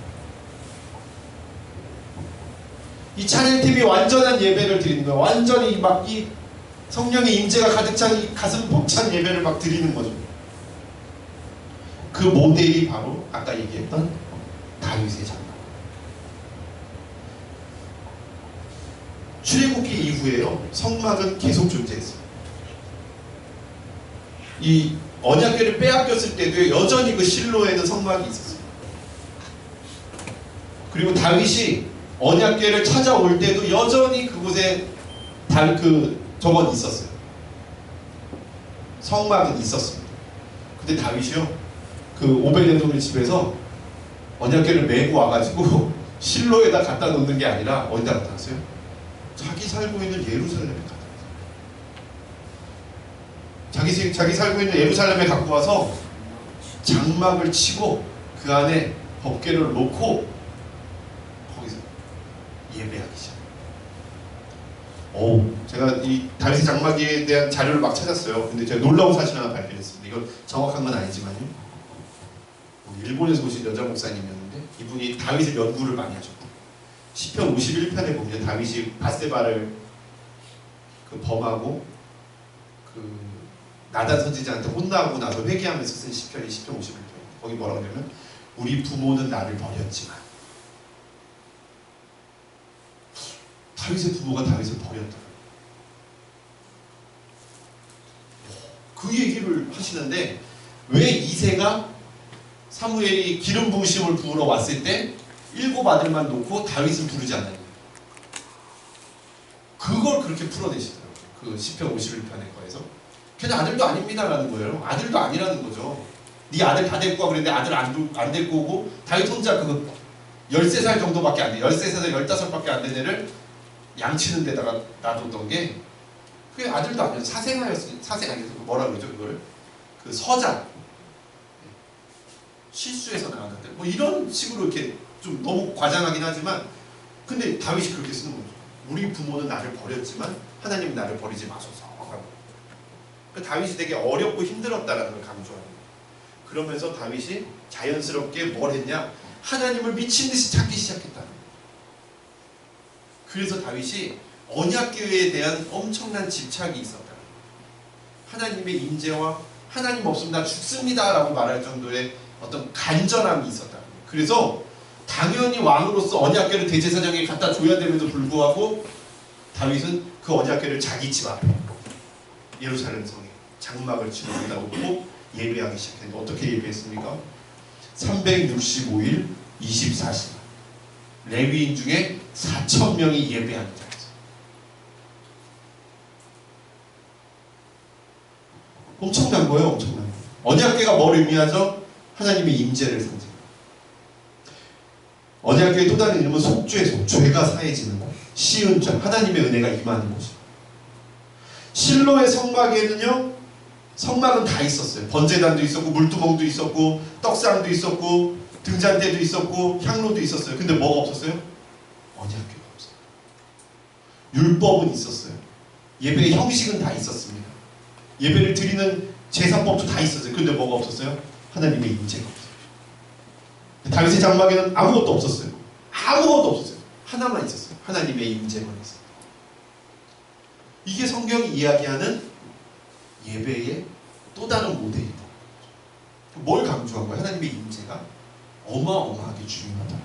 이 찬양팀이 완전한 예배를 드리는 거예요. 완전히 막 이 성령의 임재가 가득 찬 이 가슴 벅찬 예배를 막 드리는 거죠. 그 모델이 바로 아까 얘기했던 다윗의 장막. 출애굽기 이후에요, 성막은 계속 존재했어요. 이 언약궤를 빼앗겼을 때도 여전히 그 실로에는 성막이 있었어요. 그리고 다윗이 언약궤를 찾아올 때도 여전히 그곳에 저건 있었어요. 성막은 있었습니다. 근데 다윗이요, 그 오벳에돔의 집에서 언약궤를 메고 와가지고 실로에다 갖다 놓는 게 아니라 어디다 갖다 놨어요? 자기 살고 있는 예루살렘에 갖다 놨어요. 자기 살고 있는 예루살렘에 갖고 와서 장막을 치고 그 안에 법궤를 놓고 거기서 예배하기 시작. 제가 이 다윗의 장막에 대한 자료를 막 찾았어요. 근데 제가 놀라운 사실 하나 발견했습니다. 이건 정확한 건 아니지만요. 일본에서 오신 여자 목사님이었는데 이분이 다윗의 연구를 많이 하셨고 시편 51편에 보면 다윗이 밧세바를 범하고 나단 선지자한테 혼나고 나서 회개하면서 쓴 시편이 시편 51편. 거기 뭐라고 하냐면 우리 부모는 나를 버렸지만 다윗의 부모가 다윗을 버렸다. 그 얘기를 하시는데 왜 이새가 사무엘이 기름 부으심을 부으러 왔을 때 7 아들만 놓고 다윗을 부르지 않았냐. 그걸 그렇게 풀어내시더라고요. 그 시편 51편에 거에서. 걔는 아들도 아닙니다라는 거예요. 아들도 아니라는 거죠. 네 아들 다 데리고 와 그랬는데 아들 안 데리고 오고 다윗 혼자 13살 정도밖에 안 돼. 13살, 15밖에 안 된 애를 양치는 데다가 놔뒀던 게 그게 아들도 아니었어요. 사생아였어요. 사생아에서 뭐라 그러죠 그거를? 서자. 실수해서 나왔는데 뭐 이런 식으로 이렇게 좀 너무 과장하긴 하지만 근데 다윗이 그렇게 쓰는 거죠. 우리 부모는 나를 버렸지만 하나님은 나를 버리지 마소서. 그러니까 다윗이 되게 어렵고 힘들었다라는 걸 강조하는 거예요. 그러면서 다윗이 자연스럽게 뭘 했냐? 하나님을 미친 듯이 찾기 시작했다는 거예요. 그래서 다윗이 언약궤에 대한 엄청난 집착이 있었다. 하나님의 임재와 하나님 없으면 나 죽습니다라고 말할 정도의 어떤 간절함이 있었다. 그래서 당연히 왕으로서 언약궤를 대제사장에 갖다 줘야 됨에도 불구하고 다윗은 그 언약궤를 자기 집 앞에 예루살렘 성에 장막을 치고 여기다 놓고 예배하기 시작했는데 어떻게 예배했습니까? 365일 24시간 레위인 중에 4,000명이 예배하는 자였어요. 엄청난 거예요. 엄청난 거예요. 언약궤가 뭘 의미하죠? 하나님의 임재를 상징합니다. 언약궤의 또 다른 이름은 속죄소, 죄가 사해지는 것, 시은자, 하나님의 은혜가 임하는 곳이에요. 실로의 성막에는요, 성막은 다 있었어요. 번제단도 있었고, 물두멍도 있었고, 떡상도 있었고, 등잔대도 있었고, 향로도 있었어요. 근데 뭐가 없었어요? 언약궤가 없어요. 율법은 있었어요. 예배의 형식은 다 있었습니다. 예배를 드리는 제사법도 다 있었어요. 근데 뭐가 없었어요? 하나님의 임재가 없어요. 다윗의 장막에는 아무것도 없었어요. 아무것도 없었어요. 하나만 있었어요. 하나님의 임재만 있었어요. 이게 성경이 이야기하는 예배의 또 다른 모델이다. 뭘 강조한 거예요? 하나님의 임재가 어마어마하게 중요하다.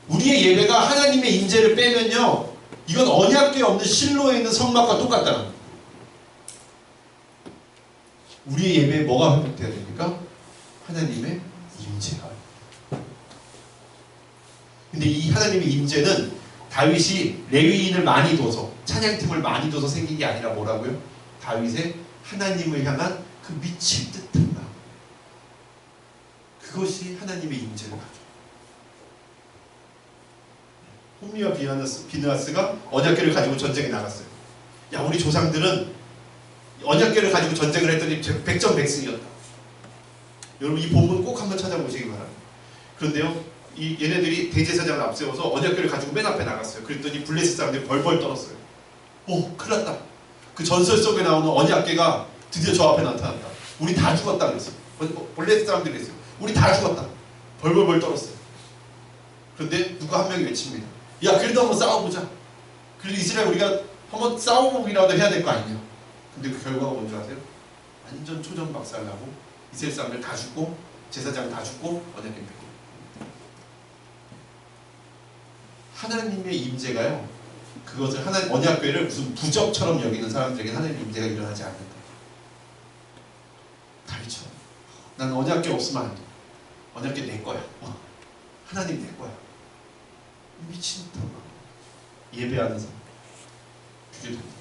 우리의 예배가 하나님의 임재를 빼면요, 이건 언약궤 없는 실로에 있는 성막과 똑같다는 거예요. 우리의 예배에 뭐가 회복돼야 됩니까? 하나님의 임재가. 근데 이 하나님의 임재는 다윗이 레위인을 많이 둬서 찬양팀을 많이 둬서 생긴 게 아니라 뭐라고요? 다윗의 하나님을 향한 그 미칠 듯한 마음, 그것이 하나님의 임재를 가져요. 홈리와 비느하스가 언약궤를 가지고 전쟁에 나갔어요. 야, 우리 조상들은 언약궤를 가지고 전쟁을 했더니 백전백승이었다. 여러분 이 본문 꼭 한번 찾아보시기 바랍니다. 그런데요, 얘네들이 대제사장을 앞세워서 언약궤를 가지고 맨 앞에 나갔어요. 그랬더니 블레셋 사람들이 벌벌 떨었어요. 큰일 났다. 그 전설 속에 나오는 언약궤가 드디어 저 앞에 나타났다. 우리 다 죽었다 그랬어요. 블레셋 사람들이 그랬어요. 우리 다 죽었다. 벌벌벌 떨었어요. 그런데 누가 한 명이 외칩니다. 야, 그래도 한번 싸워보자. 그래도 이스라엘 우리가 한번 싸워보기라도 해야 될 거 아니냐. 근데 그 결과가 뭔지 아세요? 완전 초전박살나고 이스라엘 사람들 다 죽고 제사장 다 죽고 언약궤 뺏기고. 하나님의 임재가요, 그것을 언약궤를 무슨 부적처럼 여기는 사람들에게 하나님의 임재가 일어나지 않는다. 다윗처럼 난 언약궤 없으면 안 돼. 언약궤 내 거야. 하나님 내 거야. 미친 듯한 마음. 예배하는 사람. 그게 됩니다.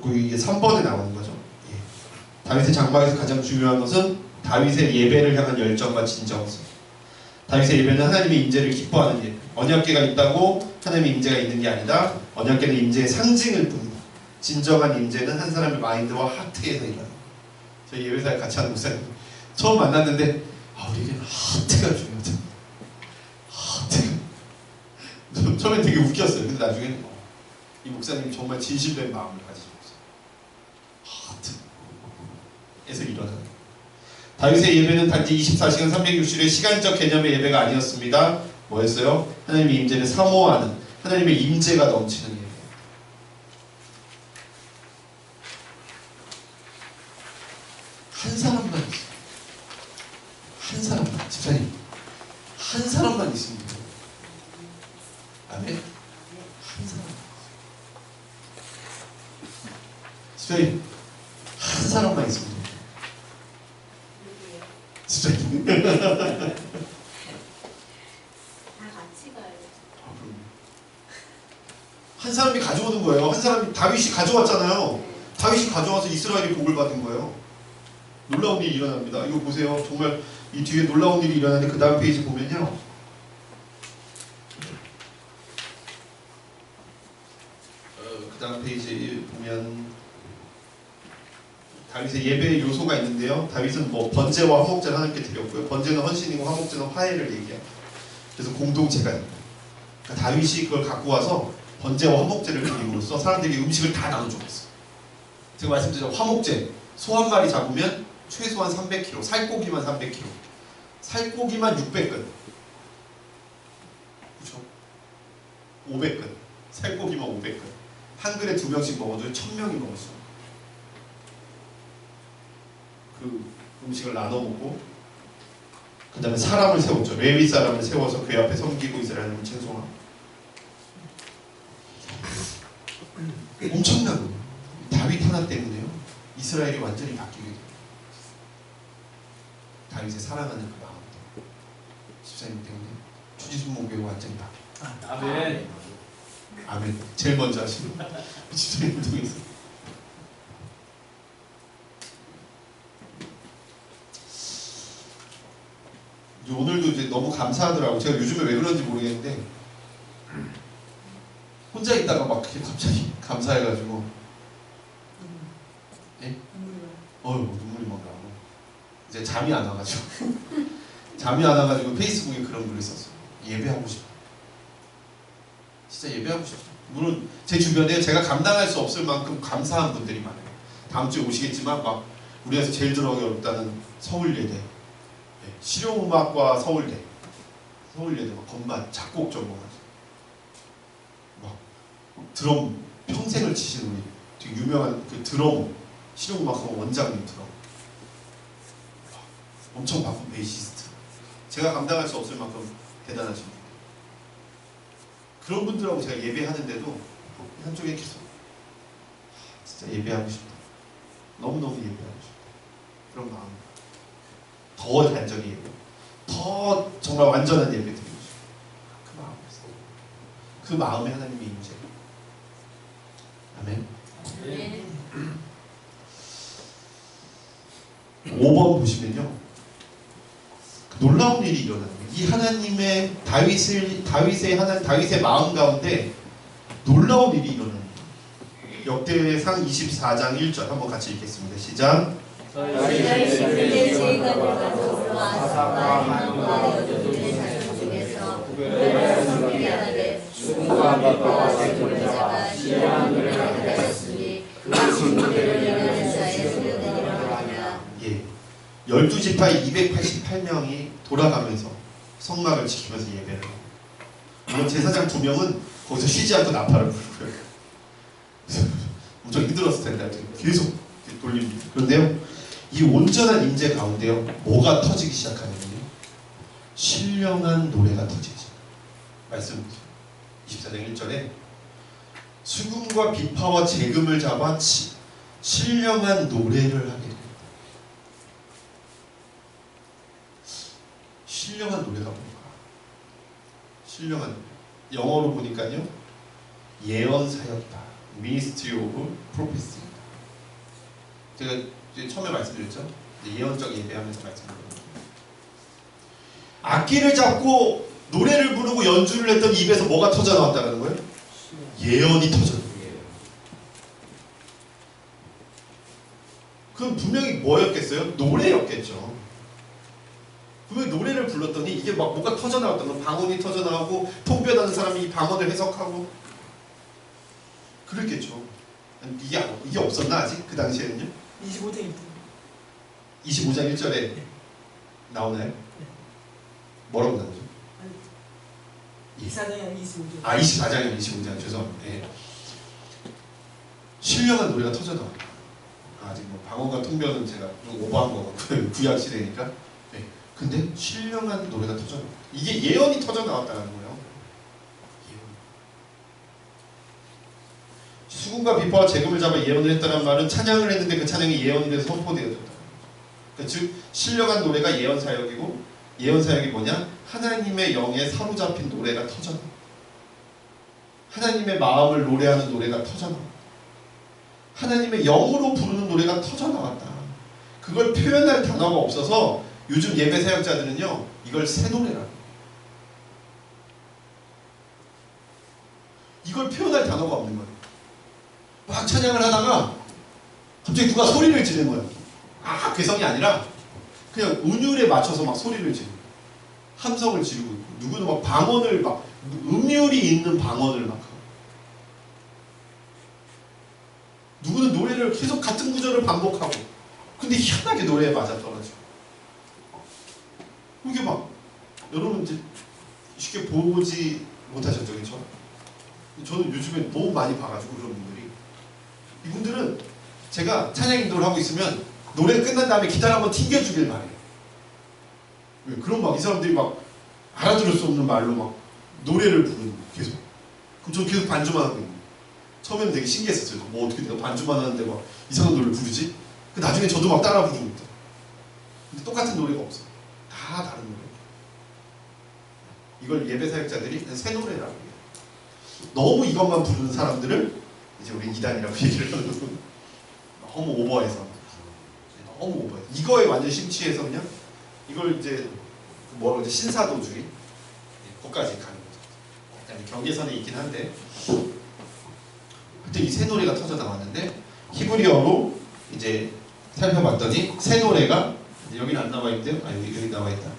이게 3번에 나오는 거죠. 다윗의 장막에서 가장 중요한 것은 다윗의 예배를 향한 열정과 진정성. 다윗의 예배는 하나님의 임재를 기뻐하는 예배. 언약궤가 있다고 하나님의 임재가 있는 게 아니다. 언약궤는 임재의 상징일 뿐이다. 진정한 임재는 한 사람의 마인드와 하트에서 일어나. 저희 예배사에 같이 하는 목사님 처음 만났는데 우리에게는 하트가 중요하다. 하트. 처음엔 되게 웃겼어요. 근데 나중에 이 목사님이 정말 진실된 마음을 가지고 있어요. 하트에서 일어나는. 다윗의 예배는 단지 24시간 360일의 시간적 개념의 예배가 아니었습니다. 뭐였어요? 하나님의 임재를 사모하는, 하나님의 임재가 넘치는 예배. 한 사람만 있어요. 한 사람만. 집사님, 한 사람만 있습니다. 아멘. 한 사람. 집사님, 한 사람만 있습니다. 집사님. 다 같이 가요. 한 사람이 가져오는 거예요. 한 사람이 다윗이 가져왔잖아요. 다윗이 가져와서 이스라엘이 복을 받은 거예요. 놀라운 일이 일어납니다. 이거 보세요. 정말 이 뒤에 놀라운 일이 일어나는데 그 다음 페이지 보면요. 그 다음 페이지 보면 다윗의 예배의 요소가 있는데요. 다윗은 뭐 번제와 화목제를 하나님께 드렸고요. 번제는 헌신이고 화목제는 화해를 얘기합니다. 그래서 공동체가 됩니다. 그러니까 다윗이 그걸 갖고 와서 번제와 화목제를 드림으로써 사람들이 음식을 다 나눠줬어요. 제가 말씀드린 화목제, 소 한 마리 잡으면 최소한 300kg, 살코기만 300kg, 살코기만 600근, 그렇죠? 500근, 살코기만 500근. 한 그릇 2명씩 먹어도 1000명이 먹었어요. 그 음식을 나눠 먹고, 그 다음에 사람을 세웠죠. 레위 사람을 세워서 그 앞에 섬기고 이스라엘을 찬송하고. 엄청난 거예요. 다윗 하나 때문에요. 이스라엘이 완전히 바뀌게 돼요. 다윗의 사랑하는 그 마음 때문에. 집사님 때문에 추지순목교회 완전히 바뀌어요. 아멘. 아멘. 제일 먼저 하시는 집사님 통해서. 오늘도 이제 너무 감사하더라고요. 제가 요즘에 왜 그런지 모르겠는데 혼자 있다가 막 갑자기 감사해가지고 예? 눈물이 막 나고 이제 잠이 안 와가지고 페이스북에 그런 글을 썼어요. 예배하고 싶어. 진짜 예배하고 싶어. 물론 제 주변에 제가 감당할 수 없을 만큼 감사한 분들이 많아요. 다음 주에 오시겠지만 막 우리나라에서 제일 들어가기 어렵다는 서울예대, 실용음악과 서울대 막 건반 작곡 전공하죠. 막 드럼 평생을 치신 우리 되게 유명한 그 드럼 실용음악학원 원장님 드럼 엄청 바쁜 베이시스트. 제가 감당할 수 없을 만큼 대단하신 분. 그런 분들하고 제가 예배하는데도 한쪽에 계속 진짜 예배하고 싶다. 너무너무 예배하고 싶다. 그런 마음. 더 단전히 예배. 더 정말 완전한 예배 드리고 싶다. 그 마음이었어요. 그 마음에 하나님의 임재. 아멘. 네. 5번 보시면요. 놀라운 일이 일어나는 거예요. 이 하나님의 다윗의 마음 가운데 놀라운 일이 일어나는 거예요. 역대상 24장 1절 한번 같이 읽겠습니다. 시작. 예, 12지파 288명이 돌아가면서 성막을 지키면서 예배를 하고, 물론 제사장 2명은 거기서 쉬지 않고 나팔을 불고요. 엄청 힘들었을 텐데 계속 돌립니다. 그런데요, 이 온전한 임재 가운데요, 뭐가 터지기 시작하냐면요, 신령한 노래가 터지기 시작합니다. 말씀드리죠. 24장 1절에 수금과 비파와 재금을 잡아 신령한 노래를 하게 됩니다. 신령한 노래가 뭔가? 신령한 노래. 영어로 보니까요, 예언사였다. Ministry of Prophecy입니다. 제가 이제 처음에 말씀드렸죠. 예언적 예배하면서 말씀드렸죠. 악기를 잡고 노래를 부르고 연주를 했던 입에서 뭐가 터져 나왔다는 거예요? 예언이 터져 나왔어요. 그럼 분명히 뭐였겠어요? 노래였겠죠. 분명히 노래를 불렀더니 이게 막 뭐가 터져나왔던 거, 방언이 터져나오고 통변하는 사람이 이 방언을 해석하고 그랬겠죠. 이게 없었나 아직 그 당시에는요? 25장 1절. 25장 1절에 나오나요? 뭐라고 나오죠? 24장이 아니라 25장. 아 24장이요 25장 죄송합니다. 예. 신령한 노래가 터져나와요. 아직 뭐 방언과 통변은 제가 좀 오버한 거고 구약 시대니까. 네. 근데 신령한 노래가 터져나와요. 이게 예언이 터져나왔다는 거예요. 예언. 수금과 비파와 재금을 잡아 예언을 했다는 말은 찬양을 했는데 그 찬양이 예언이 돼서 선포되어졌다. 그러니까 즉 신령한 노래가 예언 사역이고 예언 사역이 뭐냐? 하나님의 영에 사로잡힌 노래가 터져나와. 하나님의 마음을 노래하는 노래가 터져나와. 하나님의 영으로 부르는 노래가 터져나왔다. 그걸 표현할 단어가 없어서 요즘 예배 사역자들은요 이걸 새 노래라고. 이걸 표현할 단어가 없는 거예요. 막 찬양을 하다가 갑자기 누가 소리를 지르는 거예요. 아 괴성이 아니라 그냥 은율에 맞춰서 막 소리를 지르고 함성을 지르고 있고 누구는 막 방언을 막 음율이 있는 방언을 막 하고 누구는 노래를 계속 같은 구절을 반복하고 근데 희한하게 노래에 맞아떨어지고 이게 막 여러분 이제 쉽게 보지 못하셨죠 그렇죠? 저는 요즘에 너무 많이 봐가지고 그런 분들이 이분들은 제가 찬양 인도를 하고 있으면 노래가 끝난 다음에 기타를 한번 튕겨주길 바래요. 왜? 그럼 막 이 사람들이 막 알아들을 수 없는 말로 막 노래를 부르는 거예요 계속. 그럼 저 계속 반주만 하고 있는 거예요. 처음에는 되게 신기했었어요. 뭐 어떻게 내가 반주만 하는데 막 이상한 노래를 부르지? 그 나중에 저도 막 따라 부르고 있다. 근데 똑같은 노래가 없어. 다 다른 노래. 이걸 예배 사역자들이 새 노래라고 해요. 너무 이것만 부르는 사람들을 이제 우리 이단이라고 얘기를 하는 거고 너무 오버해서 너무 오버해. 이거에 완전 심취해서 그냥 이걸 이제 뭐라고 이제 신사도주의 거기까지 가는 거죠. 약간 경계선에 있긴 한데. 그때 이 새 노래가 터져 나왔는데 히브리어로 이제 살펴봤더니 새 노래가 여기는 안 나와 있는데요. 아 여기 나와 있다.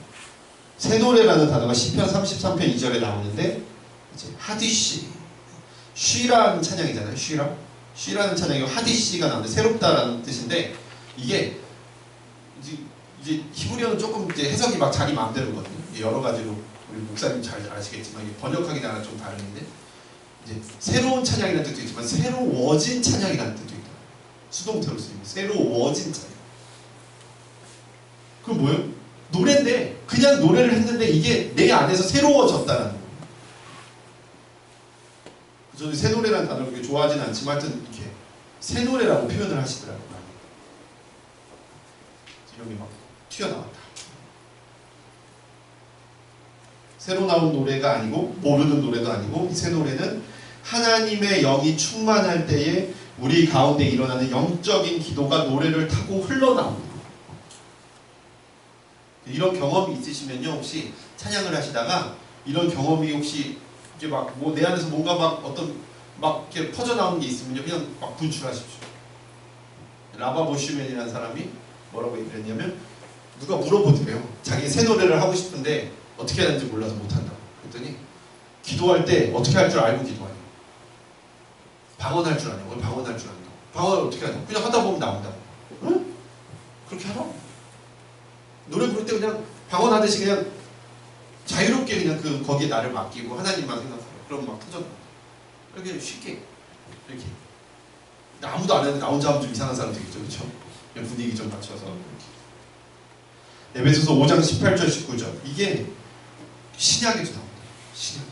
새 노래라는 단어가 시편 33편 2절에 나오는데 이제 하디시 쉬라는 찬양이잖아요. 쉬라는 찬양이 하디시가 나오는데 새롭다라는 뜻인데 이게 이제 히브리어는 조금 이제 해석이 막 자기 마음대로거든요. 여러 가지로 우리 목사님 잘 아시겠지만 번역하기 나랑 좀 다른데 이제 새로운 찬양이라는 뜻도 있지만 새로워진 찬양이라는 뜻도 있다. 수동태로 쓰이면 새로워진 찬양. 그럼 뭐예요? 노래인데 그냥 노래를 했는데 이게 내 안에서 새로워졌다는 거예요. 저는 새 노래라는 단어를 그렇게 좋아하진 않지만 하여튼 이렇게 새 노래라고 표현을 하시더라고요. 이런 게 막 튀어나왔다. 새로 나온 노래가 아니고 모르는 노래도 아니고 이 새 노래는 하나님의 영이 충만할 때에 우리 가운데 일어나는 영적인 기도가 노래를 타고 흘러나옵니다. 이런 경험이 있으시면요 혹시 찬양을 하시다가 이런 경험이 혹시 이게 막 뭐 내 안에서 뭔가 막 어떤 막 이렇게 퍼져 나오는 게 있으면요 그냥 막 분출하십시오. 라바 보슈맨이라는 사람이 뭐라고 얘기를 했냐면 누가 물어보더래요. 자기 새 노래를 하고 싶은데 어떻게 해야 하는지 몰라서 못한다고. 그랬더니 기도할 때 어떻게 할 줄 알고 기도하냐. 방언할 줄 아냐고. 방언할 줄 안다고. 방언을 어떻게 하냐고. 그냥 하다 보면 나온다고. 응? 그렇게 하라고. 노래 부를 때 그냥 방언하듯이 그냥 자유롭게 그냥 거기에 나를 맡기고 하나님만 생각하고 그럼 막 터져. 이렇게 쉽게 이렇게 아무도 안 했는데 나 혼자 하면 좀 이상한 사람 되겠죠. 그렇죠? 그냥 분위기 좀 맞춰서 에베소서 5장 18절 19절 이게 신약에도 나옵니다. 신약.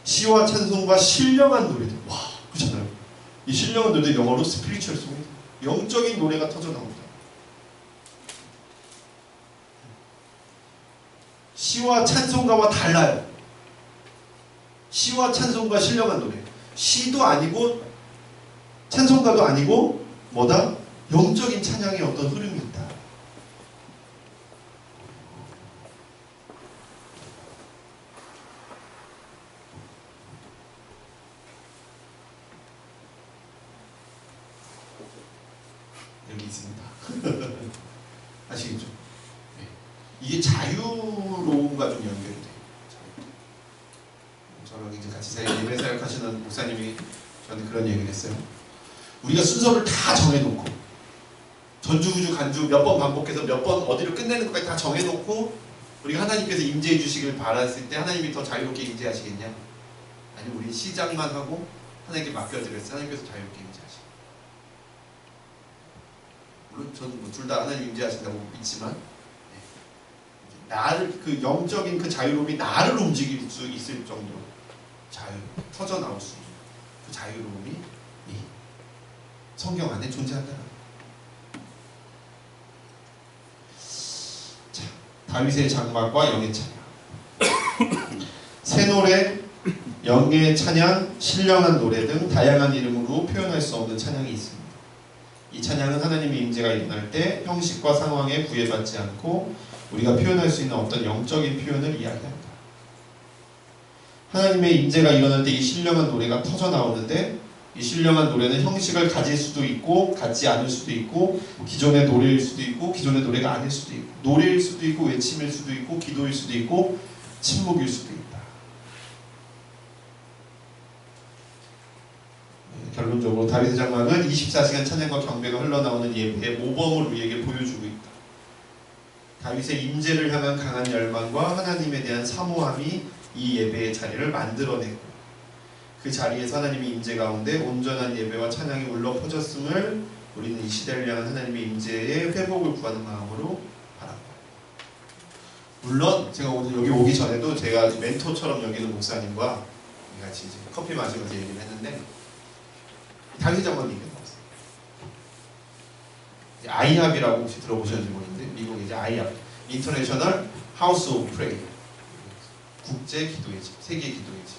시와 찬송과 신령한 노래들. 와 그렇잖아요. 이 신령한 노래들 영어로 스피리추얼 송입니다. 영적인 노래가 터져 나옵니다. 시와 찬송가와 달라요. 시와 찬송가 신령한 노래. 시도 아니고 찬송가도 아니고 뭐다? 영적인 찬양의 어떤 흐름이 있다. 여기 있습니다. 아시겠죠? 네. 이게 자유로움과 좀 연결이 돼요. 저랑 이제 같이 예배 사역하시는 목사님이 저한테 그런 얘기를 했어요. 우리가 순서를 다 정해놓고 전주후주 간주 몇 번 반복해서 몇 번 어디를 끝내는 것까지 다 정해놓고 우리가 하나님께서 임재해 주시길 바랐을 때 하나님이 더 자유롭게 임재하시겠냐? 아니면 우리 시작만 하고 하나님께 맡겨드렸을 때 하나님께서 자유롭게 임재하시겠냐? 물론 저는 뭐 둘 다 하나님 임재하신다고 믿지만 나를 그 영적인 그 자유로움이 나를 움직일 수 있을 정도로 자유 터져 나올 수 있는 그 자유로움이 이 성경 안에 존재한다. 자, 다윗의 장막과 영의 찬양, 새 노래, 영의 찬양, 신령한 노래 등 다양한 이름으로 표현할 수 없는 찬양이 있습니다. 이 찬양은 하나님의 임재가 일어날 때 형식과 상황에 구애받지 않고 우리가 표현할 수 있는 어떤 영적인 표현을 이야기합니다. 하나님의 임재가 일어날 때 이 신령한 노래가 터져 나오는데 이 신령한 노래는 형식을 가질 수도 있고 갖지 않을 수도 있고 기존의 노래일 수도 있고 기존의 노래가 아닐 수도 있고 노래일 수도 있고 외침일 수도 있고 기도일 수도 있고 침묵일 수도 있다. 결론적으로 다윗의 장막은 24시간 찬양과 경배가 흘러나오는 예배의 모범을 우리에게 보여주고 있다. 다윗의 임재를 향한 강한 열망과 하나님에 대한 사모함이 이 예배의 자리를 만들어내고 그 자리에서 하나님의 임재 가운데 온전한 예배와 찬양이 울려 퍼졌음을 우리는 이 시대를 향한 하나님의 임재의 회복을 구하는 마음으로 바랍니다. 물론 제가 오늘 여기 오기 전에도 제가 멘토처럼 여기는 목사님과 같이 이제 커피 마시면서 얘기를 했는데 다윗의 장막 얘기가 나왔어요. 아이합이라고 혹시 들어보셨는지 모르는데 미국의 이제 아이합 인터내셔널 하우스 오브 프레이 국제 기도의 집, 세계 기도의 집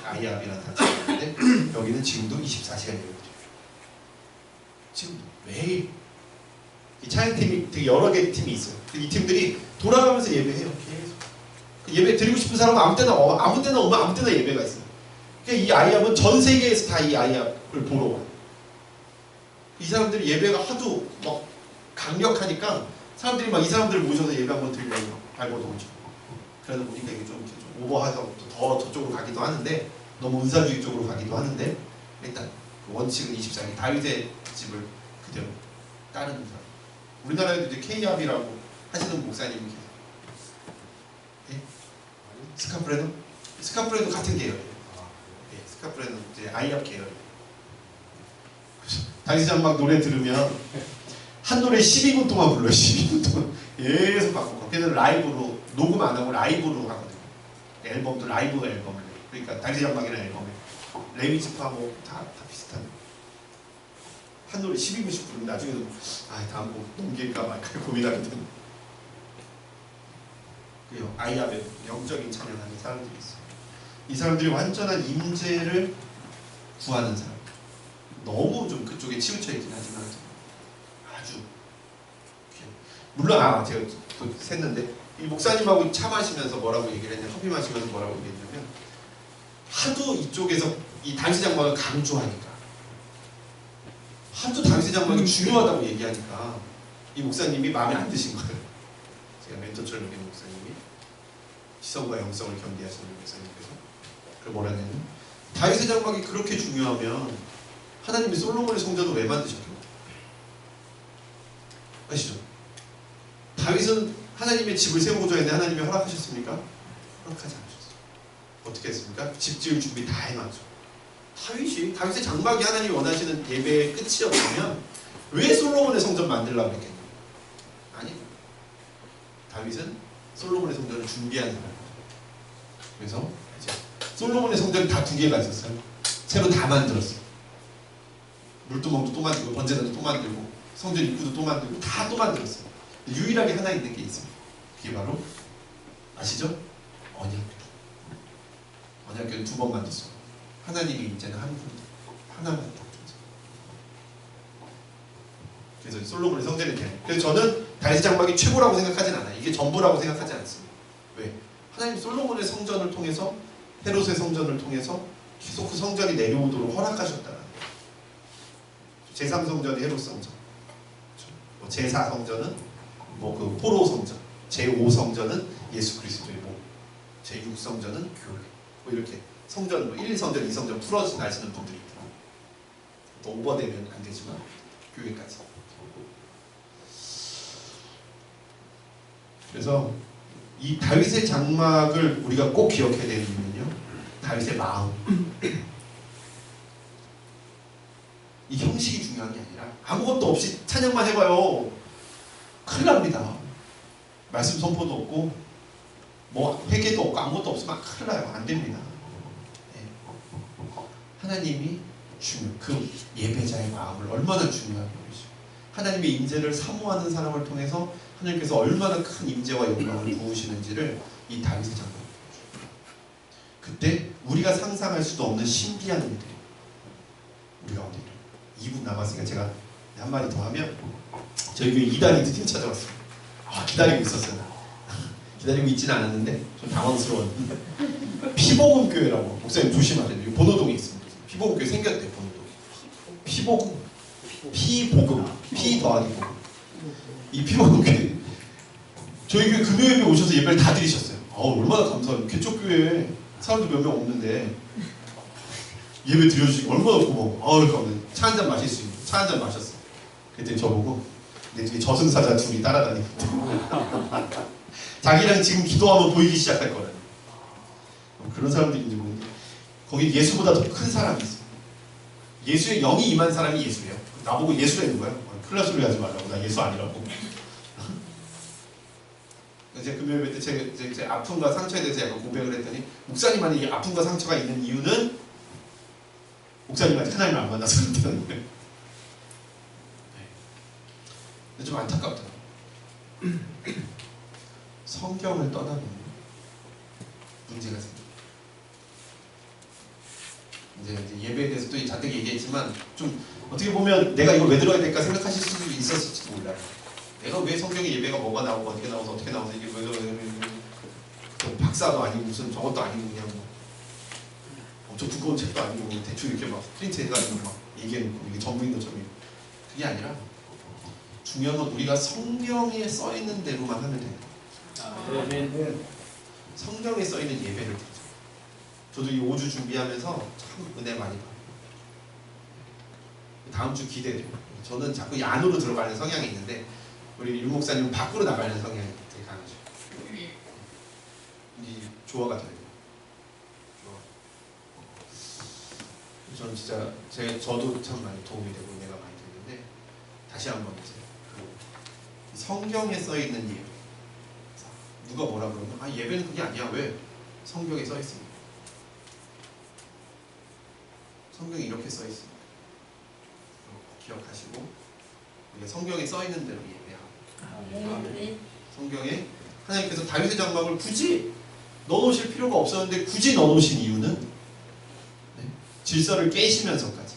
아이합이라는 단체가 있는데 여기는 지금도 24시간 예배드려요. 지금도 매일 이 찬양팀이 되게 여러 개의 팀이 있어요. 이 팀들이 돌아가면서 예배해요. 계속 그 예배 드리고 싶은 사람은 아무 때나 오면 아무 때나 예배가 있어요. 그러니까 이 아이합은 전 세계에서 다 이 아이합을 보러 와요. 이 사람들이 예배가 하도 막 강력하니까 사람들이 막 이 사람들을 모셔서 예배 한번 드리려고 발버둥을 오죠. 그러다 보니까 이게 좀 오버해서 더 저쪽으로 가기도 하는데 너무 은사주의 쪽으로 가기도 하는데 일단 그 원칙은 24기 다윗의 집을 그대로 따르는 사람. 우리나라에도 이제 K합이라고 하시는 목사님이 계세요. 네? 스카프레도 같은 계열이에요. 네, 스카프레는 이제 아이합 계열이에요. 다윗의 장막 노래 들으면 한 노래 12분 동안 불러요. 12분 동안 계속 바꾸고 걔는 라이브로 녹음 안 하고 라이브로 하거든요. 앨범도 라이브 앨범을 내요. 그러니까 다윗의 장막이라는 앨범에 레위지파 뭐 다 비슷한 한 노래 12분씩 부르면 나중에도 다음 곡 넘길까 말까 고민하게 되는 그 아이합의 영적인 찬양하는 사람들이 있어요. 이 사람들이 완전한 임재를 구하는 사람. 너무 좀 그쪽에 치우쳐 있긴 하지만 아주 물론 제가 그 샜는데 이 목사님하고 차 마시면서 뭐라고 얘기를 했냐면 커피 마시면서 뭐라고 얘기했냐면 하도 이쪽에서 이 다윗의 장막을 강조하니까 하도 다윗의 장막이 중요하다고 얘기하니까 이 목사님이 마음에 안 드신 거예요. 제가 멘토처럼 여기는 목사님이 시성과 영성을 경계하시는 목사님께서 그 뭐라 했냐면 다윗의 장막이 그렇게 중요하면 하나님이 솔로몬의 성전을 왜 만드셨죠? 아시죠? 다윗은 하나님의 집을 세우고자 했는데 하나님이 허락하셨습니까? 허락하지 않으셨어요. 어떻게 했습니까? 집 지을 준비 다 해놨죠. 다윗의 장막이 하나님이 원하시는 예배의 끝이었다면 왜 솔로몬의 성전 만들려고 했겠냐? 아니, 다윗은 솔로몬의 성전을 준비한 사람이에요. 그래서 이제 솔로몬의 성전이 다 2개가 있었어요. 새로 다 만들었어요. 물두멍도 또 만들고 번제단도 또 만들고 성전 입구도 또 만들고 다 또 만들었어요. 유일하게 하나 있는 게 있습니다. 그게 바로 아시죠? 언약궤. 언약궤는 2번 만들었어요. 하나님의 임재는 한 군데 하나만 딱 존재. 그래서 솔로몬의 성전이 돼요. 그래서 저는 다윗의 장막이 최고라고 생각하진 않아요. 이게 전부라고 생각하지 않습니다. 왜? 하나님 솔로몬의 성전을 통해서 헤롯의 성전을 통해서 계속 그 성전이 내려오도록 허락하셨다는 제3성전이 헤롯 성전, 제4성전은 뭐 그 포로 성전, 제5성전은 예수 그리스도의 몸, 제6성전은 교회. 뭐 이렇게 성전, 뭐 1, 2성전, 2성전 풀어서 나시는 분들이 있더라고요. 또 오버되면 안 되지만 교회까지. 그래서 이 다윗의 장막을 우리가 꼭 기억해야 되는 이유는요, 다윗의 마음. 이 형식이 중요한 게 아니라 아무것도 없이 찬양만 해봐요. 큰일 납니다. 말씀 선포도 없고 뭐 회개도 없고 아무것도 없으면 큰일 나요. 안 됩니다. 네. 하나님이 그 예배자의 마음을 얼마나 중요하게 보시죠. 하나님의 임재를 사모하는 사람을 통해서 하나님께서 얼마나 큰 임재와 영광을 부으시는지를 이 다윗의 장면을 보여줘요. 그때 우리가 상상할 수도 없는 신비한 일들이 우리가 어디 2분 남았으니까 제가 한마디 더 하면, 저희 교회 2단이 드디어 찾아왔어요. 기다리고 있었어요. 기다리고 있지는 않았는데 좀 당황스러웠는데, 피복음 교회라고, 목사님 조심하세요. 번호동에 있습니다. 피복음 교회 생겼대요. 번호동. 피복음, 피 더하기 복음. 이 피복음 교회, 저희 교회 금요일에 오셔서 예배를 다 드리셨어요. 얼마나 감사해요. 개척 교회에 사람도 몇 명 없는데 예배 드려주시고 얼마나 고마워. 그러니까 차 한잔 마실 수 있는, 차 한잔 마셨어요. 그랬더니 저보고, 내 뒤에 저승사자 둘이 따라다니고 자기랑 지금 기도하면 보이기 시작할 거라는, 그런 사람들인지 모르는데, 거기 예수보다 더 큰 사람이 있어요. 예수의 영이 임한 사람이 예수예요. 나보고 예수라는 거야. 큰일 날 소리 하지 말라고. 나 예수 아니라고. 이제 금요일 때 제 아픔과 상처에 대해서 약간 고백을 했더니, 목사님만이 이 아픔과 상처가 있는 이유는 목사님 아직 하나님을 안 만나서 그렇다는 거예요. 근데 좀 안타깝더라고요. 성경을 떠나면 문제가 생겨요. 이제 예배에 대해서 또 잔뜩 얘기했지만, 좀 어떻게 보면 내가 이걸 왜 들어야 될까 생각하실 수도 있었을지도 몰라요. 내가 왜 성경에 예배가 뭐가 나오고 어떻게 나와서 이게 왜 박사도 아니고 무슨 저것도 아니고 그냥 뭐 엄청 두꺼운 책도 아니고 대충 이렇게 막 프린트해가지고 막 얘기해놓고 이게 전부인 것처럼, 그게 아니라 중요한 건 우리가 성경에 써 있는 대로만 하면 돼요. 성경에 써 있는 예배를 드리죠. 저도 이 5주 준비하면서 참 은혜 많이 받아요. 다음 주 기대돼요. 저는 자꾸 이 안으로 들어가는 성향이 있는데, 우리 유 목사님은 밖으로 나가는 성향이 되게 강하죠. 이 조화가 돼요. 저는 진짜 저도 참 많이 도움이 되고 은혜가 많이 되는데, 다시 한번 이제 성경에 써 있는 예배. 누가 뭐라 그러면 예배는 그게 아니야. 왜? 성경에 써 있습니다. 성경이 이렇게 써 있습니다. 기억하시고 우리가 성경에 써 있는 대로 예배하고, 성경에 하나님께서 다윗의 장막을 굳이 넣어놓으실 필요가 없었는데 굳이 넣어놓으신 이유는, 질서를 깨시면서까지,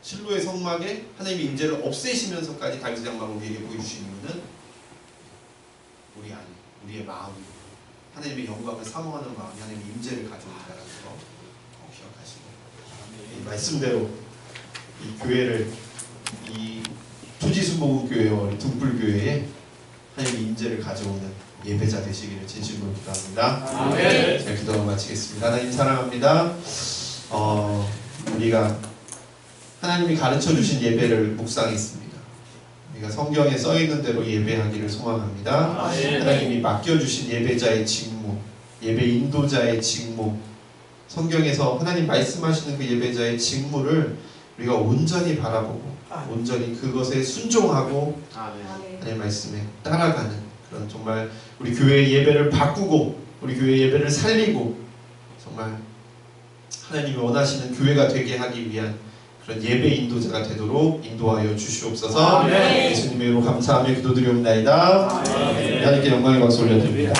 실로의 성막에 하나님의 임재를 없애시면서까지 다윗의 장막을 우리에게 보여주신 이유는 우리 안에, 우리의 마음이 하나님의 영광을 사모하는 마음이 하나님의 임재를 가져온다는 거 꼭 기억하시고, 이 말씀대로 이 교회를, 이 토지수목교회와 등불교회에 하나님의 임재를 가져오는 예배자 되시기를 진심으로 기도합니다. 아멘. 잘 기도하고 마치겠습니다. 하나님 사랑합니다. 우리가 하나님이 가르쳐 주신 예배를 묵상했습니다. 우리가 성경에 써 있는 대로 예배하기를 소망합니다. 하나님이 맡겨주신 예배자의 직무, 예배 인도자의 직무, 성경에서 하나님 말씀하시는 그 예배자의 직무를 우리가 온전히 바라보고 온전히 그것에 순종하고 하나님 말씀에 따라가는 그런, 정말 우리 교회의 예배를 바꾸고 우리 교회의 예배를 살리고 정말 하나님이 원하시는 교회가 되게 하기 위한 그런 예배 인도자가 되도록 인도하여 주시옵소서. 예수님의 이름으로 감사하며 기도드리옵나이다. 하나님께 영광의 박수 올려드립니다.